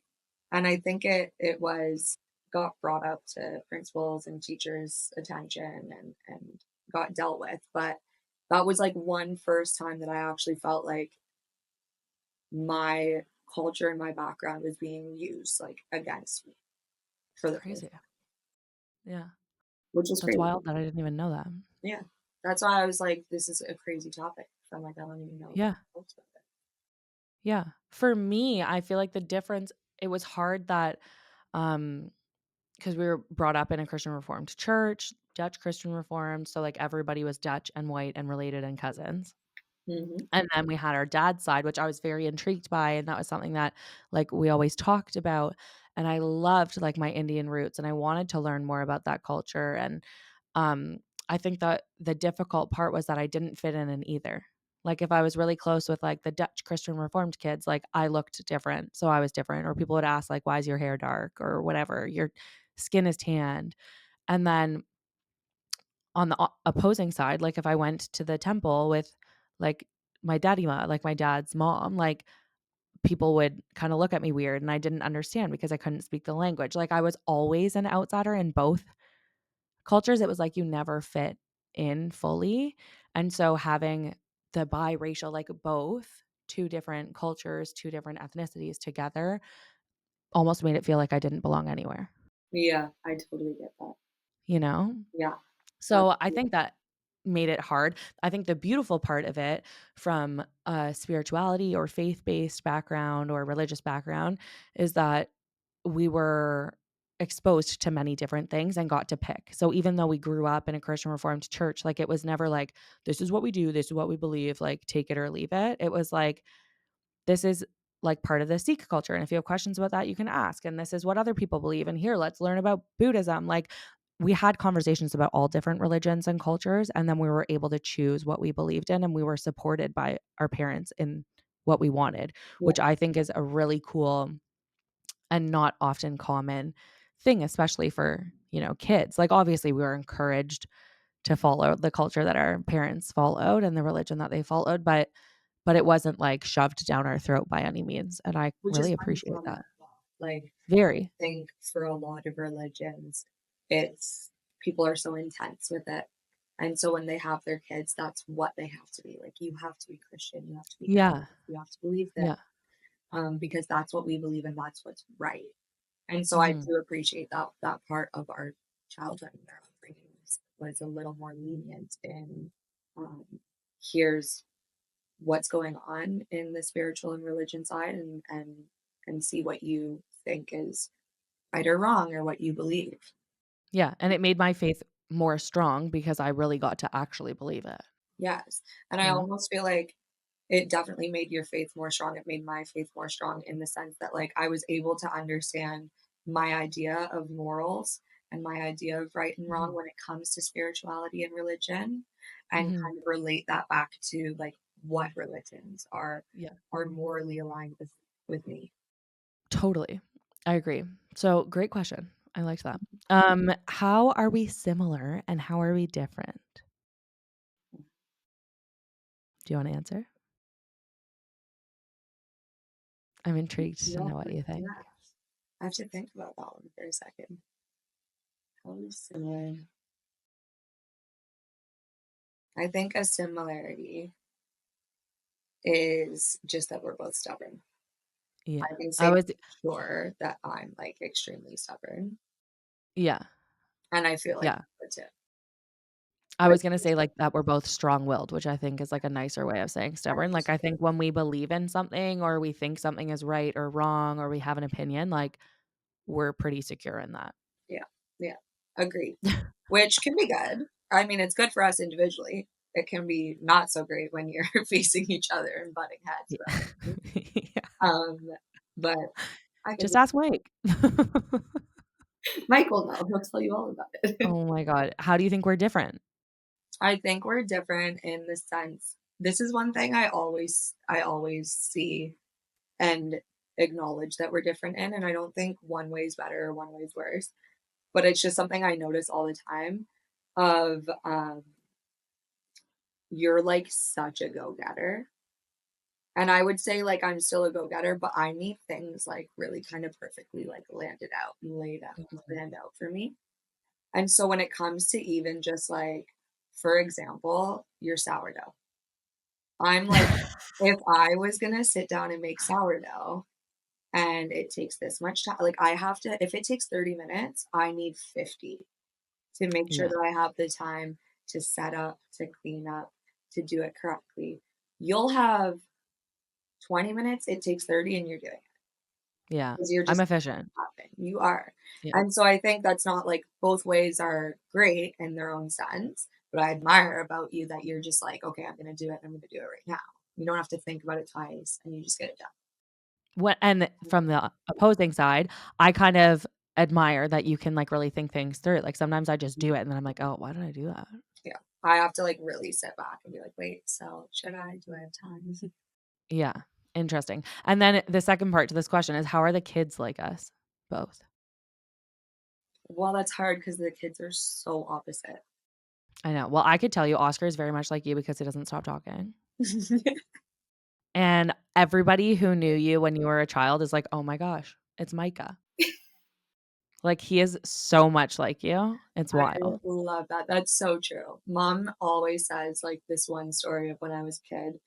and I think it was got brought up to principals and teachers' attention and got dealt with, but that was like one first time that I actually felt like my culture and my background was being used like against me for It's the first crazy. time, Yeah, which is that's crazy. wild that I didn't even know that. Yeah. That's why I was like, this is a crazy topic. So I'm like, I don't even know Yeah, what about it. yeah. For me, I feel like the difference it was hard that Um, because we were brought up in a Christian Reformed church, Dutch Christian Reformed, so, like, everybody was Dutch and white and related and cousins. Mhm. And then we had our dad's side, which I was very intrigued by, and that was something that, like, we always talked about, and I loved, like, my Indian roots, and I wanted to learn more about that culture, and, um, I think that the difficult part was that I didn't fit in either. Like, if I was really close with, like, the Dutch Christian Reformed kids, like, I looked different, so I was different, or people would ask, like, "Why is your hair dark?" or whatever, "Your skin is tanned." And then on the opposing side, like, if I went to the temple with, like, my daddy ma like, my dad's mom, like, people would kinda look at me weird, and I didn't understand because I couldn't speak the language. Like, I was always an outsider in both cultures. It was like you never fit in fully, and so having the biracial, like, both 2 different cultures, 2 different ethnicities together almost made it feel like I didn't belong anywhere, Yeah, I totally get that. you know? Yeah, So, I absolutely. think that made it hard. I think the beautiful part of it from a spirituality or faith-based background or religious background is that we were exposed to many different things and got to pick. So, even though we grew up in a Christian Reformed church, like, it was never like, "This is what we do, this is what we believe, like, take it or leave it." It was like, this is like part of the Sikh culture. And if you have questions about that, you can ask. And this is what other people believe. And here, let's learn about Buddhism. Like, we had conversations about all different religions and cultures. And then we were able to choose what we believed in. And we were supported by our parents in what we wanted, Yeah, which I think is a really cool and not often common thing, especially for, kids. Like, obviously, we were encouraged to follow the culture that our parents followed and the religion that they followed, but it wasn't, like, shoved down our throat by any means, and I which is really appreciate that. uncommon. Like, I Very. think for a lot of religions, it's people are so intense with it. And so when they have their kids, that's what they have to be. Like, you have to be Christian, you have to be Yeah, Catholic, you have to believe this, yeah. because that's what we believe and that's what's right. And so I Mhm. do appreciate that part of our childhood and our upbringing was a little more lenient in um, here's what's going on in the spiritual and religion side and see what you think is right or wrong or what you believe. Yeah, and it made my faith more strong because I really got to actually believe it, Yes. And I you know? almost feel like it definitely made your faith more strong. It made my faith more strong in the sense that like I was able to understand my idea of morals and my idea of right and wrong Mhm, when it comes to spirituality and religion and mhm. kind of relate that back to like what religions Yeah, are morally aligned with me. totally. I agree. So, great question. I liked that. How are we similar and how are we different? Do you wanna answer? I'm intrigued to Yeah, know what you think. yeah. I have to think about that one for a second. How similar? I think a similarity is just that we're both stubborn. Yeah. I can I say was for sure that I'm like extremely stubborn, Yeah, and I feel like yeah. you would too. I Like was gonna for say, sure. like, that we're both strong-willed, which I think is, like, a nicer way of saying stubborn. Like, Yes. I think when we believe in something or we think something is right or wrong or we have an opinion, like, we're pretty secure in that. Yeah, yeah, agreed. Which can be good. I mean, it's good for us individually. It can be not so great when you're facing each other and butting heads about Yeah. things. Yeah. Um, but I could Just just ask Mike. Michael know, he'll tell you all about it. Oh my god. How do you think we're different? I think we're different in the sense this is one thing I always see and acknowledge that we're different in, and I don't think one way is better or one way is worse, but it's just something I notice all the time of, you're, like, such a go-getter, and I would say, like, I'm still a go-getter, but I need things, like, really kind of perfectly, like, landed out and laid out and Mhm. planned out for me, and so when it comes to even just, like, for example, your sourdough, I'm like, if I was gonna sit down and make sourdough, and it takes this much time. Like, I have to, if it takes 30 minutes, I need 50 to make sure Yeah. that I have the time to set up, to clean up, to do it correctly. You'll have 20 minutes, it takes 30, and you're doing it. Yeah. because you're I'm just efficient. happen. You are. Yeah. And so I think that's not like both ways are great in their own sense, but I admire about you that you're just like, okay, I'm going to do it. I'm going to do it right now. You don't have to think about it twice and you just get it What and from the opposing side, I kind of admire that you can, like, really think things through. Like, sometimes I just do done. it and then I'm like, "Oh, why did I do that?" Yeah. I have to like really sit back and be like, wait, so should I? Do I have time? Yeah, interesting. And then the second part to this question is how are the kids like us? Both. Well, that's hard because the kids are so opposite. I know. Well, I could tell you Oscar is very much like you because he doesn't stop talking. And everybody who knew you when you were a child is like, "Oh my gosh, it's Micah." Like, he is so much like you. It's I wild. love that. That's so true. Mom always says like this one story of when I was a kid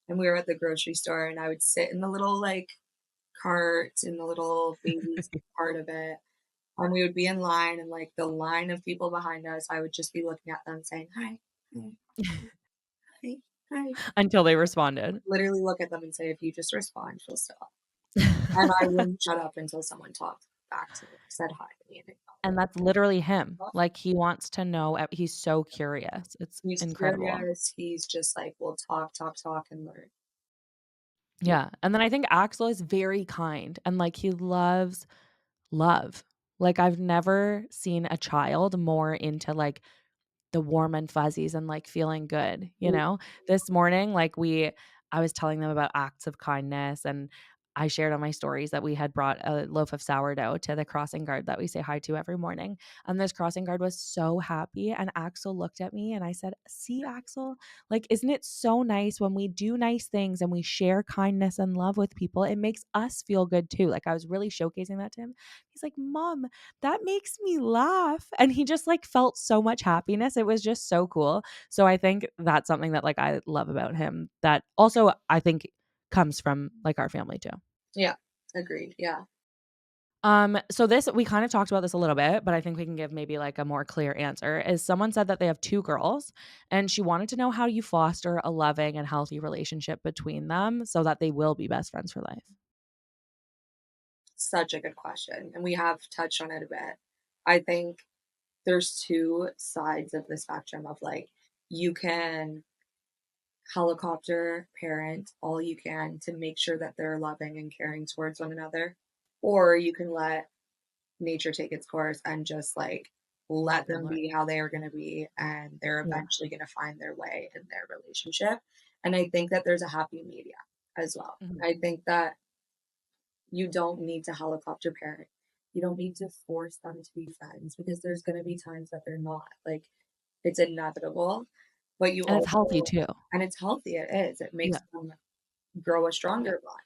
and we were at the grocery store and I would sit in the little like cart in the little babies part of it. And we would be in line and like the line of people behind us, I would just be looking at them saying, hi, hi, hi, hi. Until they responded. Literally look at them and say, if you just respond, she'll stop. And I wouldn't shut up until someone talked back to me, said hi to me and And acknowledged. that's literally him. Like, he wants to know he's so curious. It's He's incredible. curious. He's just like, we'll talk, talk, talk, and learn. Yeah. Yeah, and then I think Axel is very kind and, like, he loves love. Like, I've never seen a child more into, like, the warm and fuzzies and, like, feeling good, you know? This morning, like, I was telling them about acts of kindness, and I shared on my stories that we had brought a loaf of sourdough to the crossing guard that we say hi to every morning, and this crossing guard was so happy, and Axel looked at me, and I said, "See, Axel, like, isn't it so nice when we do nice things and we share kindness and love with people? It makes us feel good too." Like, I was really showcasing that to him. He's like, "Mom, that makes me laugh." And he just like felt so much happiness. It was just so cool. So I think that's something that like I love about him that also I think comes from like our family too. Yeah. Agreed. Yeah. So this we kind of talked about this a little bit, but I think we can give maybe like a more clear answer. Is someone said that they have two girls and she wanted to know how you foster a loving and healthy relationship between them so that they will be best friends for life. Such a good question. And we have touched on it a bit. I think there's two sides of the spectrum of like, you can helicopter parent all you can to make sure that they're loving and caring towards one another, or you can let nature take its course and just like let Let them them learn. be how they are going to be and they're Yeah. eventually going to find their way in their relationship. And I think that there's a happy medium as well. Mhm. I think that you don't need to helicopter parent. You don't need to force them to be friends because there's going to be times that they're not. Like it's inevitable, but you And it's healthy also, too. and it's healthy. It is. It Yeah. makes them grow a Yeah. stronger bond.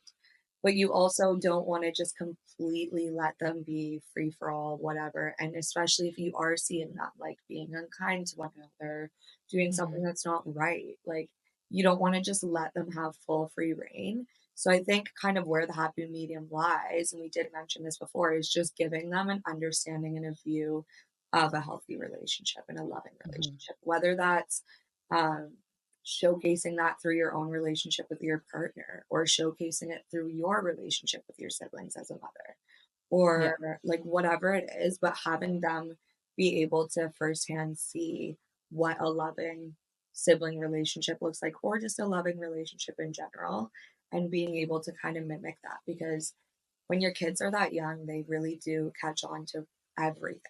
But you also don't want to just completely let them be free for all, whatever. And especially if you are seeing them like being unkind to one another, doing something Mhm. that's not right, like you don't want to just let them have full free reign. So I think kind of where the happy medium lies, and we did mention this before, is just giving them an understanding and a view of a healthy relationship and a loving Mhm. relationship, whether that's um, showcasing that through your own relationship with your partner or showcasing it through your relationship with your siblings as a mother Yeah. or like whatever it is, but having them be able to firsthand see what a loving sibling relationship looks like or just a loving relationship in general and being able to kind of mimic that because when your kids are that young they really do catch on to everything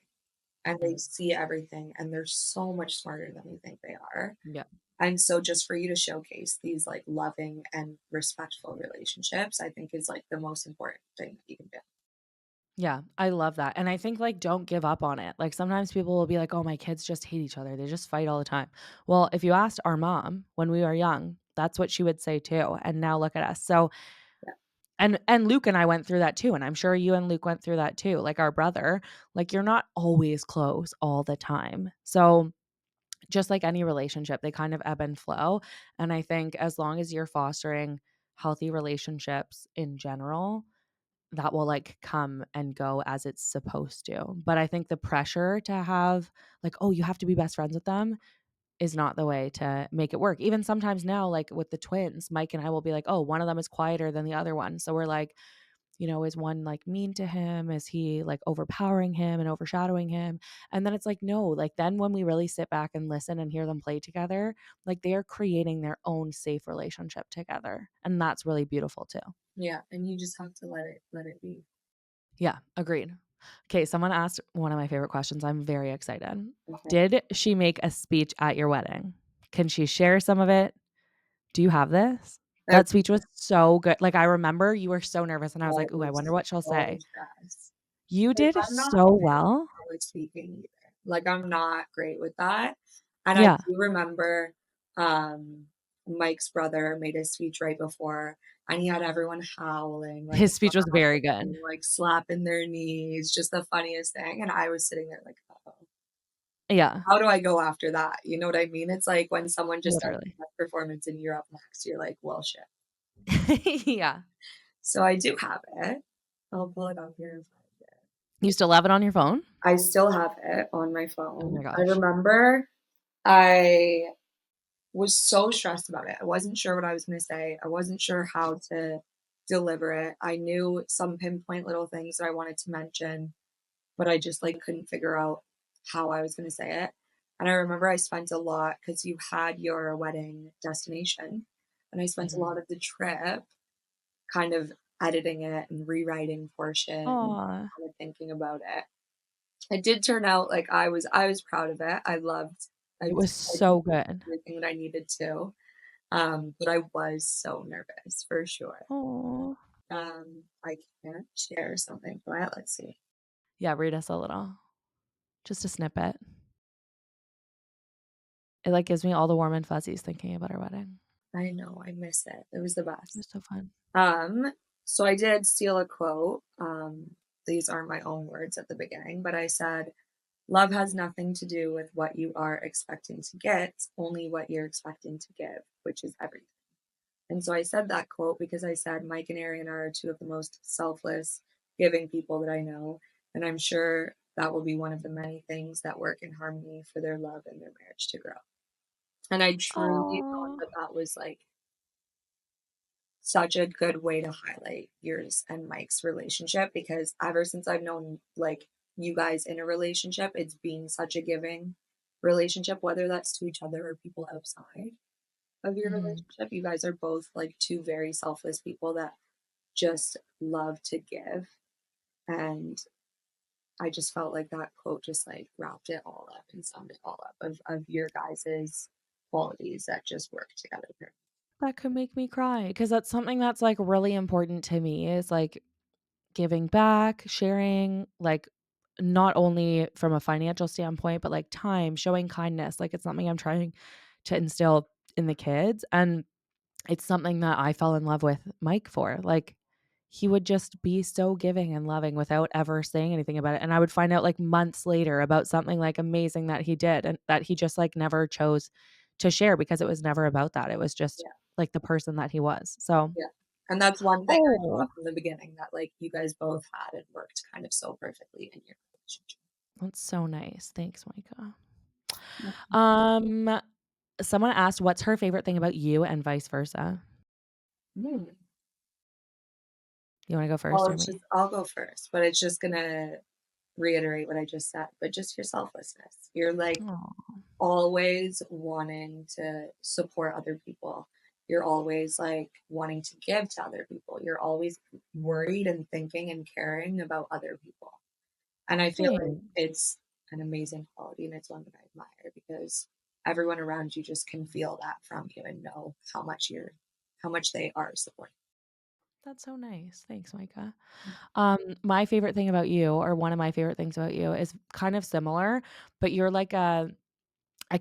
and they Mhm. see everything and they're so much smarter than we think they are. Yeah. And so just for you to showcase these like loving and respectful relationships, I think is like the most important thing that you can do. Yeah, I love that, and I think, like, don't give up on it. Like, sometimes people will be like, "Oh, my kids just hate each other. They just fight all the time." Well, if you asked our mom when we were young, that's what she would say too, and now look at us. So Yeah. and Luke and I went through that too, and I'm sure you and Luke went through that too, like, our brother. Like, you're not always close all the time. So, just like any relationship, they kind of ebb and flow, and I think as long as you're fostering healthy relationships in general, that will, like, come and go as it's supposed to. But I think the pressure to have, like, "Oh, you have to be best friends with them," is not the way to make it work. Even sometimes now, like, with the twins, Mike and I will be like, "Oh, one of them is quieter than the other one." So we're like, Is one like mean to him? Is he like overpowering him and overshadowing him? And then it's like, no, like then when we really sit back and listen and hear them play together, like they are creating their own safe relationship together. And that's really beautiful too. Yeah, and you just have to let it be. Yeah, agreed. Okay, someone asked one of my favorite questions. I'm very excited. Okay. Did she make a speech at your wedding? Can she share some of it? Do you have this? I That speech was so good. Like, I remember you were so nervous, and I was like, "Ooh, I wonder was what she'll so say." stressed. You 'Cause did I'm not so great with well. public speaking either. Like, I'm not great with that, and I Yeah. do remember, um, Mike's brother made a speech right before, and he had everyone howling, like, His speech was very good. like, slapping their knees, just the funniest thing, and I was sitting there like, "Uh-oh, Yeah, how do I go after that?" You know what I mean? It's like when someone just does literally. a performance and you're up next, you're like, "Well, shit." Yeah. So I do have it. I'll pull it up here and find it. You still have it on your phone? I still have it on my Oh my phone. I gosh. remember I was so stressed about it. I wasn't sure what I was gonna say. I wasn't sure how to deliver it. I knew some pinpoint little things that I wanted to mention, but I just, like, couldn't figure out how I was gonna say it. And I remember I spent a lot because you had your wedding destination, and I spent a Mhm. lot of the trip kind of editing it and rewriting portions, Aw, kind of thinking about it. It did turn out like I was proud of it. I it was I did so good. everything that I needed to, but I was so nervous for sure. Oh. I can't share something from it. Let's see. Yeah, read us a little. Just a snippet. It, like, gives me all the warm and fuzzies thinking about our wedding. I know, I miss it. It was the It best. was so fun. So I did steal a quote. These aren't my own words at the beginning, but I said, "Love has nothing to do with what you are expecting to get, only what you're expecting to give, which is everything." And so I said that quote because I said Mike and Ariana are two of the most selfless, giving people that I know. And I'm sure that will be one of the many things that work in harmony for their love and their marriage to grow. And I truly thought Oh. that that was like such a good way to highlight yours and Mike's relationship because ever since I've known like you guys in a relationship, it's been such a giving relationship, whether that's to each other or people outside of your Mhm. relationship. You guys are both like two very selfless people that just love to give. And I just felt like that quote just like wrapped it all up and summed it all up of your guys's qualities that just work together. That could make me cry because that's something that's, like, really important to me is, like, giving back, sharing, like, not only from a financial standpoint, but, like, time, showing kindness, like, it's something I'm trying to instill in the kids, and it's something that I fell in love with Mike for, like, he would just be so giving and loving without ever saying anything about it, and I would find out, like, months later about something, like, amazing that he did and that he just, like, never chose to share because it was never about that, it was just, Yeah. like, the person that he was, so. Yeah. And that's one thing I Oh. thought from the beginning that like you guys both had and worked kind of so perfectly in your relationship. That's so nice, thanks, Micah. Mhm. Um, Someone asked, "What's her favorite thing about you?" and vice versa. Mm. You wanna go Well, first or it's just me? I'll go first, but it's just gonna reiterate what I just said, but just your selflessness. You're like Aw, always wanting to support other people. You're always like wanting to give to other people. You're always worried and thinking and caring about other people. And I feel like thanks. it's an amazing quality and it's one that I admire because everyone around you just can feel that from you and know how much they are supporting. That's so nice. Thanks, Micah. My favorite thing about you, or one of my favorite things about you is kind of similar, but you're like a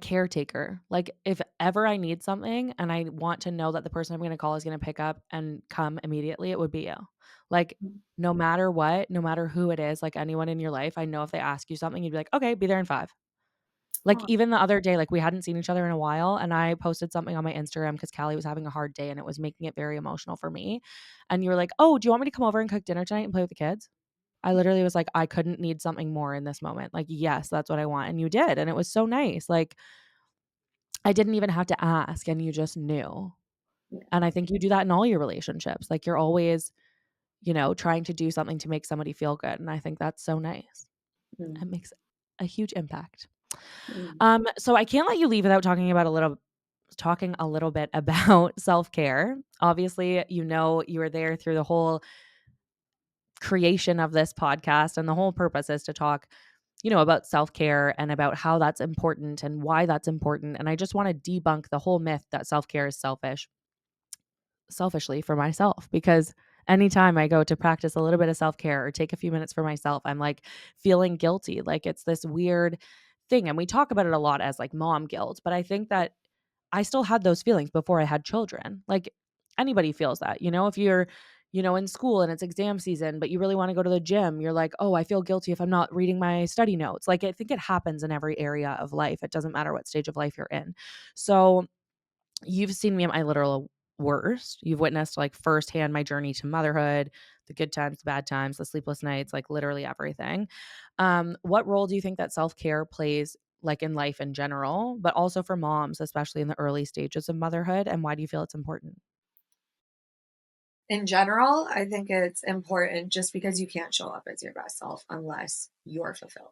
caretaker. Like, if ever I need something and I want to know that the person I'm gonna call is gonna pick up and come immediately, it would be you. Like, Mhm. no matter what, no matter who it is, like anyone in your life, I know if they ask you something, you'd be like, "Okay, be there in 5." Like, Oh, even the other day, like, we hadn't seen each other in a while, and I posted something on my Instagram because Callie was having a hard day, and it was making it very emotional for me, and you were like, "Oh, do you want me to come over and cook dinner tonight and play with the kids?" I literally was like, "I couldn't need something more in this moment." Like, "Yes, that's what I want," and you did, and it was so nice, like, I didn't even have to ask, and you just knew, yeah, and I think you do that in all your relationships, like, you're always trying to do something to make somebody feel good, and I think that's so nice. It Mm, makes a huge impact. mm. So I can't let you leave without talking a little bit about self-care. Obviously, you were there through the whole creation of this podcast, and the whole purpose is to talk, about self-care and about how that's important and why that's important. And I just want to debunk the whole myth that self-care is selfishly for myself, because anytime I go to practice a little bit of self-care or take a few minutes for myself, I'm like feeling guilty. Like it's this weird thing. And we talk about it a lot as like mom guilt, but I think that I still had those feelings before I had children. Like anybody feels that, if you're, in school and it's exam season, but you really want to go to the gym, you're like, oh, I feel guilty if I'm not reading my study notes. Like I think it happens in every area of life. It doesn't matter what stage of life you're in. So you've seen me at my literal worst. You've witnessed like firsthand my journey to motherhood, the good times, the bad times, the sleepless nights, like literally everything. What role do you think that self-care plays like in life in general, but also for moms, especially in the early stages of motherhood? And why do you feel it's important? In general, I think it's important just because you can't show up as your best self unless you're fulfilled.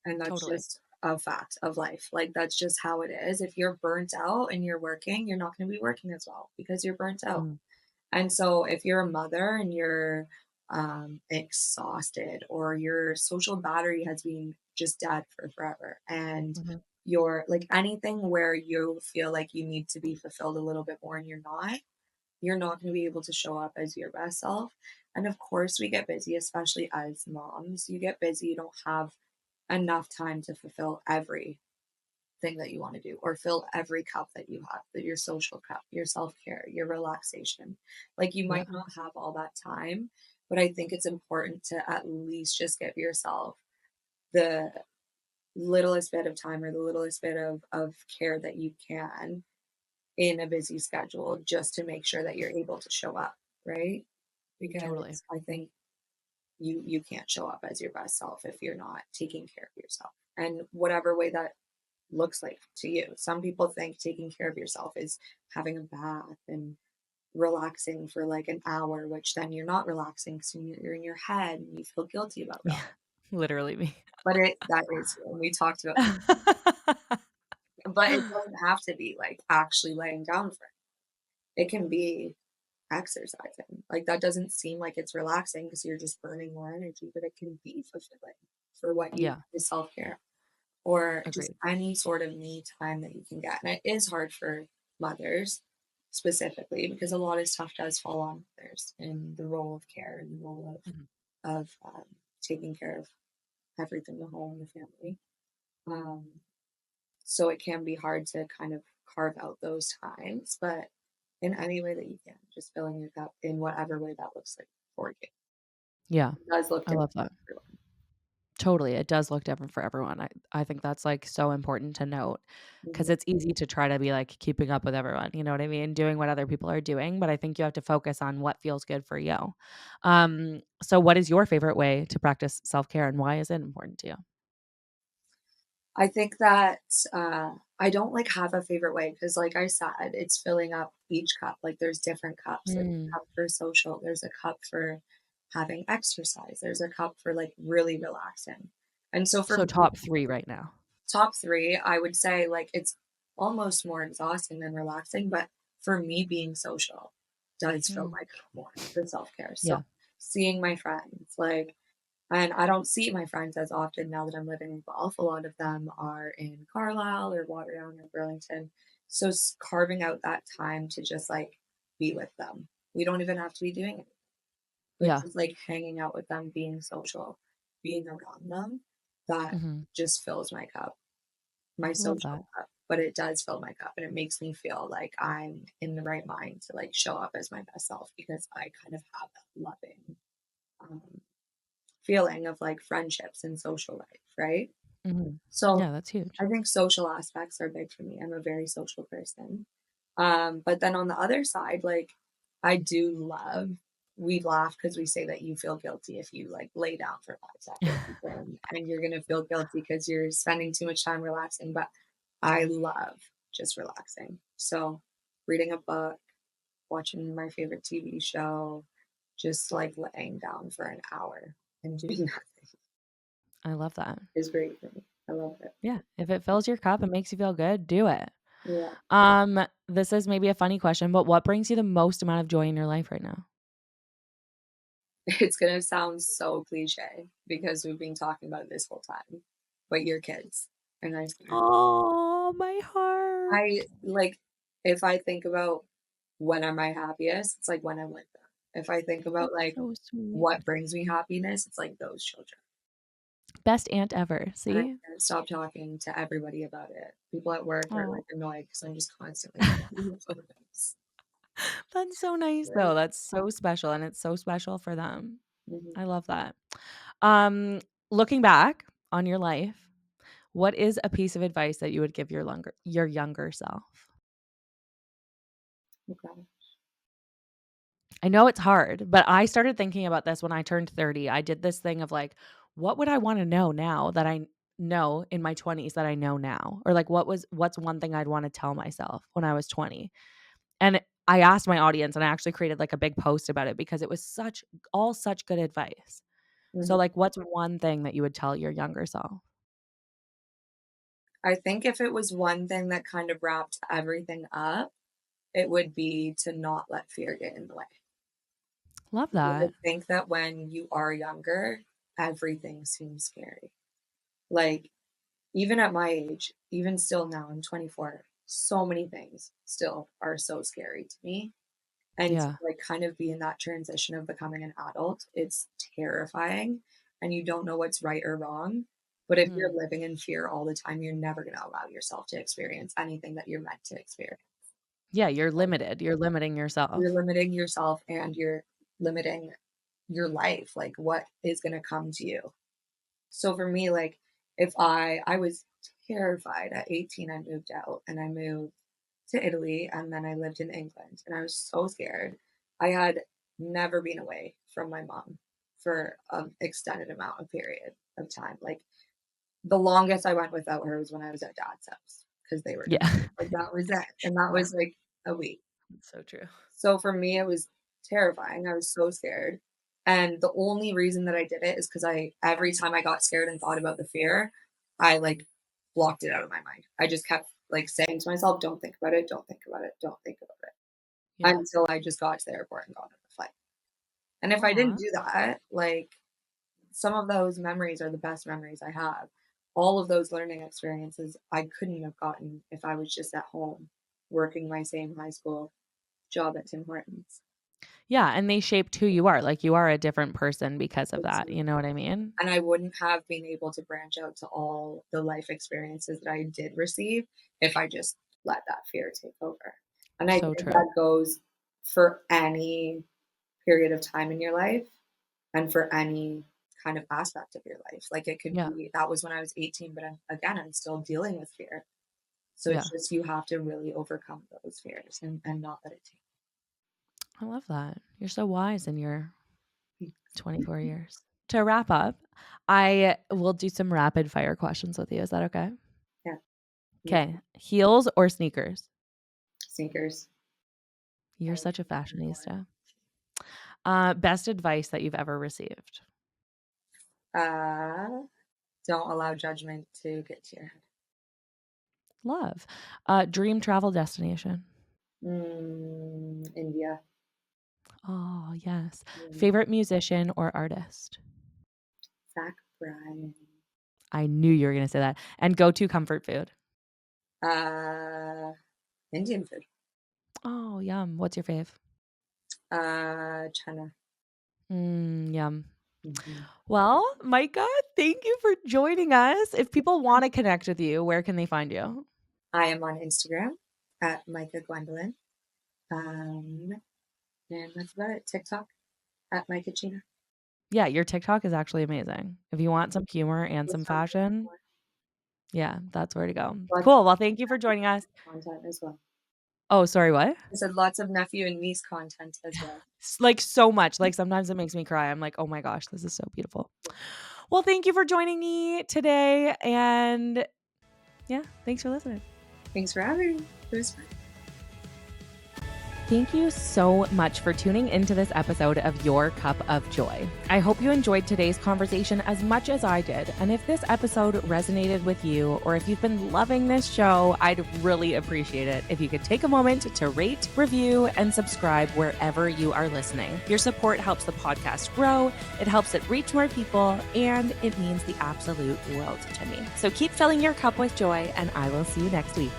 And that's Totally. just a fact of life. Like, that's just how it is. If you're burnt out and you're working, you're not going to be working as well because you're burnt out. Mm, And so, if you're a mother and you're exhausted or your social battery has been just dead for forever, and mhm. you're like anything where you feel like you need to be fulfilled a little bit more and you're not going to be able to show up as your best self. And of course, we get busy, especially as moms. You get busy, you don't have enough time to fulfill everything that you want to do or fill every cup that you have, that your social cup, your self-care, your relaxation. Like you Yeah. might not have all that time, but I think it's important to at least just give yourself the littlest bit of time or the littlest bit of care that you can in a busy schedule just to make sure that you're able to show up, right? Totally. Because I think you can't show up as your best self if you're not taking care of yourself. And whatever way that looks like to you. Some people think taking care of yourself is having a bath and relaxing for like an hour, which then you're not relaxing because you're in your head and you feel guilty about that. Yeah. Literally me. But that is you. And we talked about but it doesn't have to be like actually laying down for it. It can be exercising. Like that doesn't seem like it's relaxing because you're just burning more energy, but it can be fulfilling for what you Yeah. is self-care or just Agreed. any sort of me time that you can get. And it is hard for mothers specifically because a lot of stuff does fall on mothers in the role of care and the role Mhm. of taking care of everything, the home, the family. Um, so it can be hard to kind of carve out those times, but in any way that you can, just filling your cup in whatever way that looks like for you. Yeah. It does look I different love that. for everyone. Totally, it does look different for everyone. I think that's, like, so important to note, because Mhm. it's easy to try to be, like, keeping up with everyone, you know what I mean? Doing what other people are doing, but I think you have to focus on what feels good for you. So what is your favorite way to practice self-care, and why is it important to you? I think that I don't like have a favorite way because, like I said, it's filling up each cup. Like there's different cups. There's a Mm. cup for social. There's a cup for having exercise. There's a cup for like really relaxing. And so for So me, top 3 right now. top three, I would say like it's almost more exhausting than relaxing. But for me, being social does fill Mm. my cup more for self care. So Yeah. seeing my friends, like and I don't see my friends as often now that I'm living in Guelph. A lot of them are in Carlisle or Waterdown or Burlington. So carving out that time to just like be with them. We don't even have to be doing it, but Yeah. just like hanging out with them, being social, being around them, that Mhm. just fills my cup, my Love social that. cup. But it does fill my cup and it makes me feel like I'm in the right mind to like show up as my best self because I kind of have that loving um, feeling of like friendships and social life, right? Mhm. So Yeah, that's huge. I think social aspects are big for me. I'm a very social person. But then on the other side, like I do love, we laugh because we say that you feel guilty if you like lay down for 5 seconds and you're gonna feel guilty because you're spending too much time relaxing. But I love just relaxing. So reading a book, watching my favorite TV show, just like laying down for an hour and doing nothing I love that. is great for me. I love it. Yeah, if it fills your cup and makes you feel good, do it. Yeah. This is maybe a funny question, but what brings you the most amount of joy in your life right now? It's gonna sound so cliche because we've been talking about it this whole time, but your kids and I swear. Oh, my heart. I like if I think about when am I happiest, it's like when I'm with them. If I think about That's like so sweet. what brings me happiness, it's like those children. Best aunt ever, And I see? can't stop talking to everybody about it. People at work are Oh, like annoyed because I'm just constantly sending them photos. that's so nice Right. though. That's so special, and it's so special for them. Mhm. I love that. Um, Looking back on your life, what is a piece of advice that you would give your younger self? Okay. I know it's hard, but I started thinking about this when I turned 30. I did this thing of like, what would I want to know now that I know in my 20s that I know now? Or like what's one thing I'd want to tell myself when I was 20? And I asked my audience and I actually created like a big post about it because it was such good advice. So Mhm. like what's one thing that you would tell your younger self? I think if it was one thing that kind of wrapped everything up, it would be to not let fear get in the way. Love I that. think that when you are younger, everything seems scary. Like, even at my age, even still now, I'm 24, so many things still are so scary to me. And to, Yeah. like, kind of be in that transition of becoming an adult, it's terrifying, and you don't know what's right or wrong. But if you're Mm. living in fear all the time, you're never gonna allow yourself to experience anything that you're meant to experience. Yeah, you're limited. You're limiting You're yourself. limiting yourself and you're limiting your life, like, what is gonna come to you. So for me, like, if I was terrified at 18, I moved out, and I moved to Italy, and then I lived in England, and I was so scared. I had never been away from my mom for an extended amount of period of time. Like, the longest I went without her was when I was at dad's house because they were gone. Yeah. Like, that was it, and that Yeah. was, like, a week. That's so true. So for me, it was terrifying. I was so scared. And the only reason that I did it is because I every time I got scared and thought about the fear, I like blocked it out of my mind. I just kept like saying to myself, don't think about it, don't think about it, don't think about it. Yeah. Until I just got to the airport and got on the flight. And if I didn't Aw. do that, like some of those memories are the best memories I have. All of those learning experiences I couldn't have gotten if I was just at home working my same high school job at Tim Hortons. Yeah, and they shaped who you are. Like, you are a different person because of that, you Exactly. know what I mean? And I wouldn't have been able to branch out to all the life experiences that I did receive if I just let that fear take over. And I So think true. that goes for any period of time in your life and for any kind of aspect of your life. Like it could Yeah, be that was when I was 18, but I'm still dealing with fear. So it's yeah. just you have to really overcome those fears and not let it take. I love that. You're so wise in your You. 24 years. To wrap up, I will do some rapid fire questions with you. Is that okay? Yeah. Yeah. Okay. Heels or sneakers? Sneakers. You're I such a more. fashionista. Best advice that you've ever received? Uh, don't allow judgment to get to your head. Love. Dream travel destination? India. Oh, yes. Mm, Favorite musician or artist? Zach Bryan. I knew you were going to say that. And go-to comfort food? Uh, Indian food. Oh, yum. What's your fave? China. Yum. Mhm. Well, Micah, thank you for joining us. If people want to connect with you, where can they find you? I am on Instagram at Micah Gwendolyn. Um, and that's about it. TikTok at Micah China. Yeah, your TikTok is actually amazing. If you want some humor and Post some on there fashion, more. yeah, that's where to go. Lots Cool. Well, thank you for of joining us. content as well. Oh, sorry, what? I said lots of nephew and niece content as well. Like so much. Like sometimes it makes me cry. I'm like, oh my gosh, this is so beautiful. Yeah. Well, thank you for joining me today. And yeah, thanks for listening. Thanks for having me. It was fun. Thank you so much for tuning into this episode of Your Cup of Joy. I hope you enjoyed today's conversation as much as I did. And if this episode resonated with you, or if you've been loving this show, I'd really appreciate it if you could take a moment to rate, review, and subscribe wherever you are listening. Your support helps the podcast grow, it helps it reach more people, and it means the absolute world to me. So keep filling your cup with joy, and I will see you next week.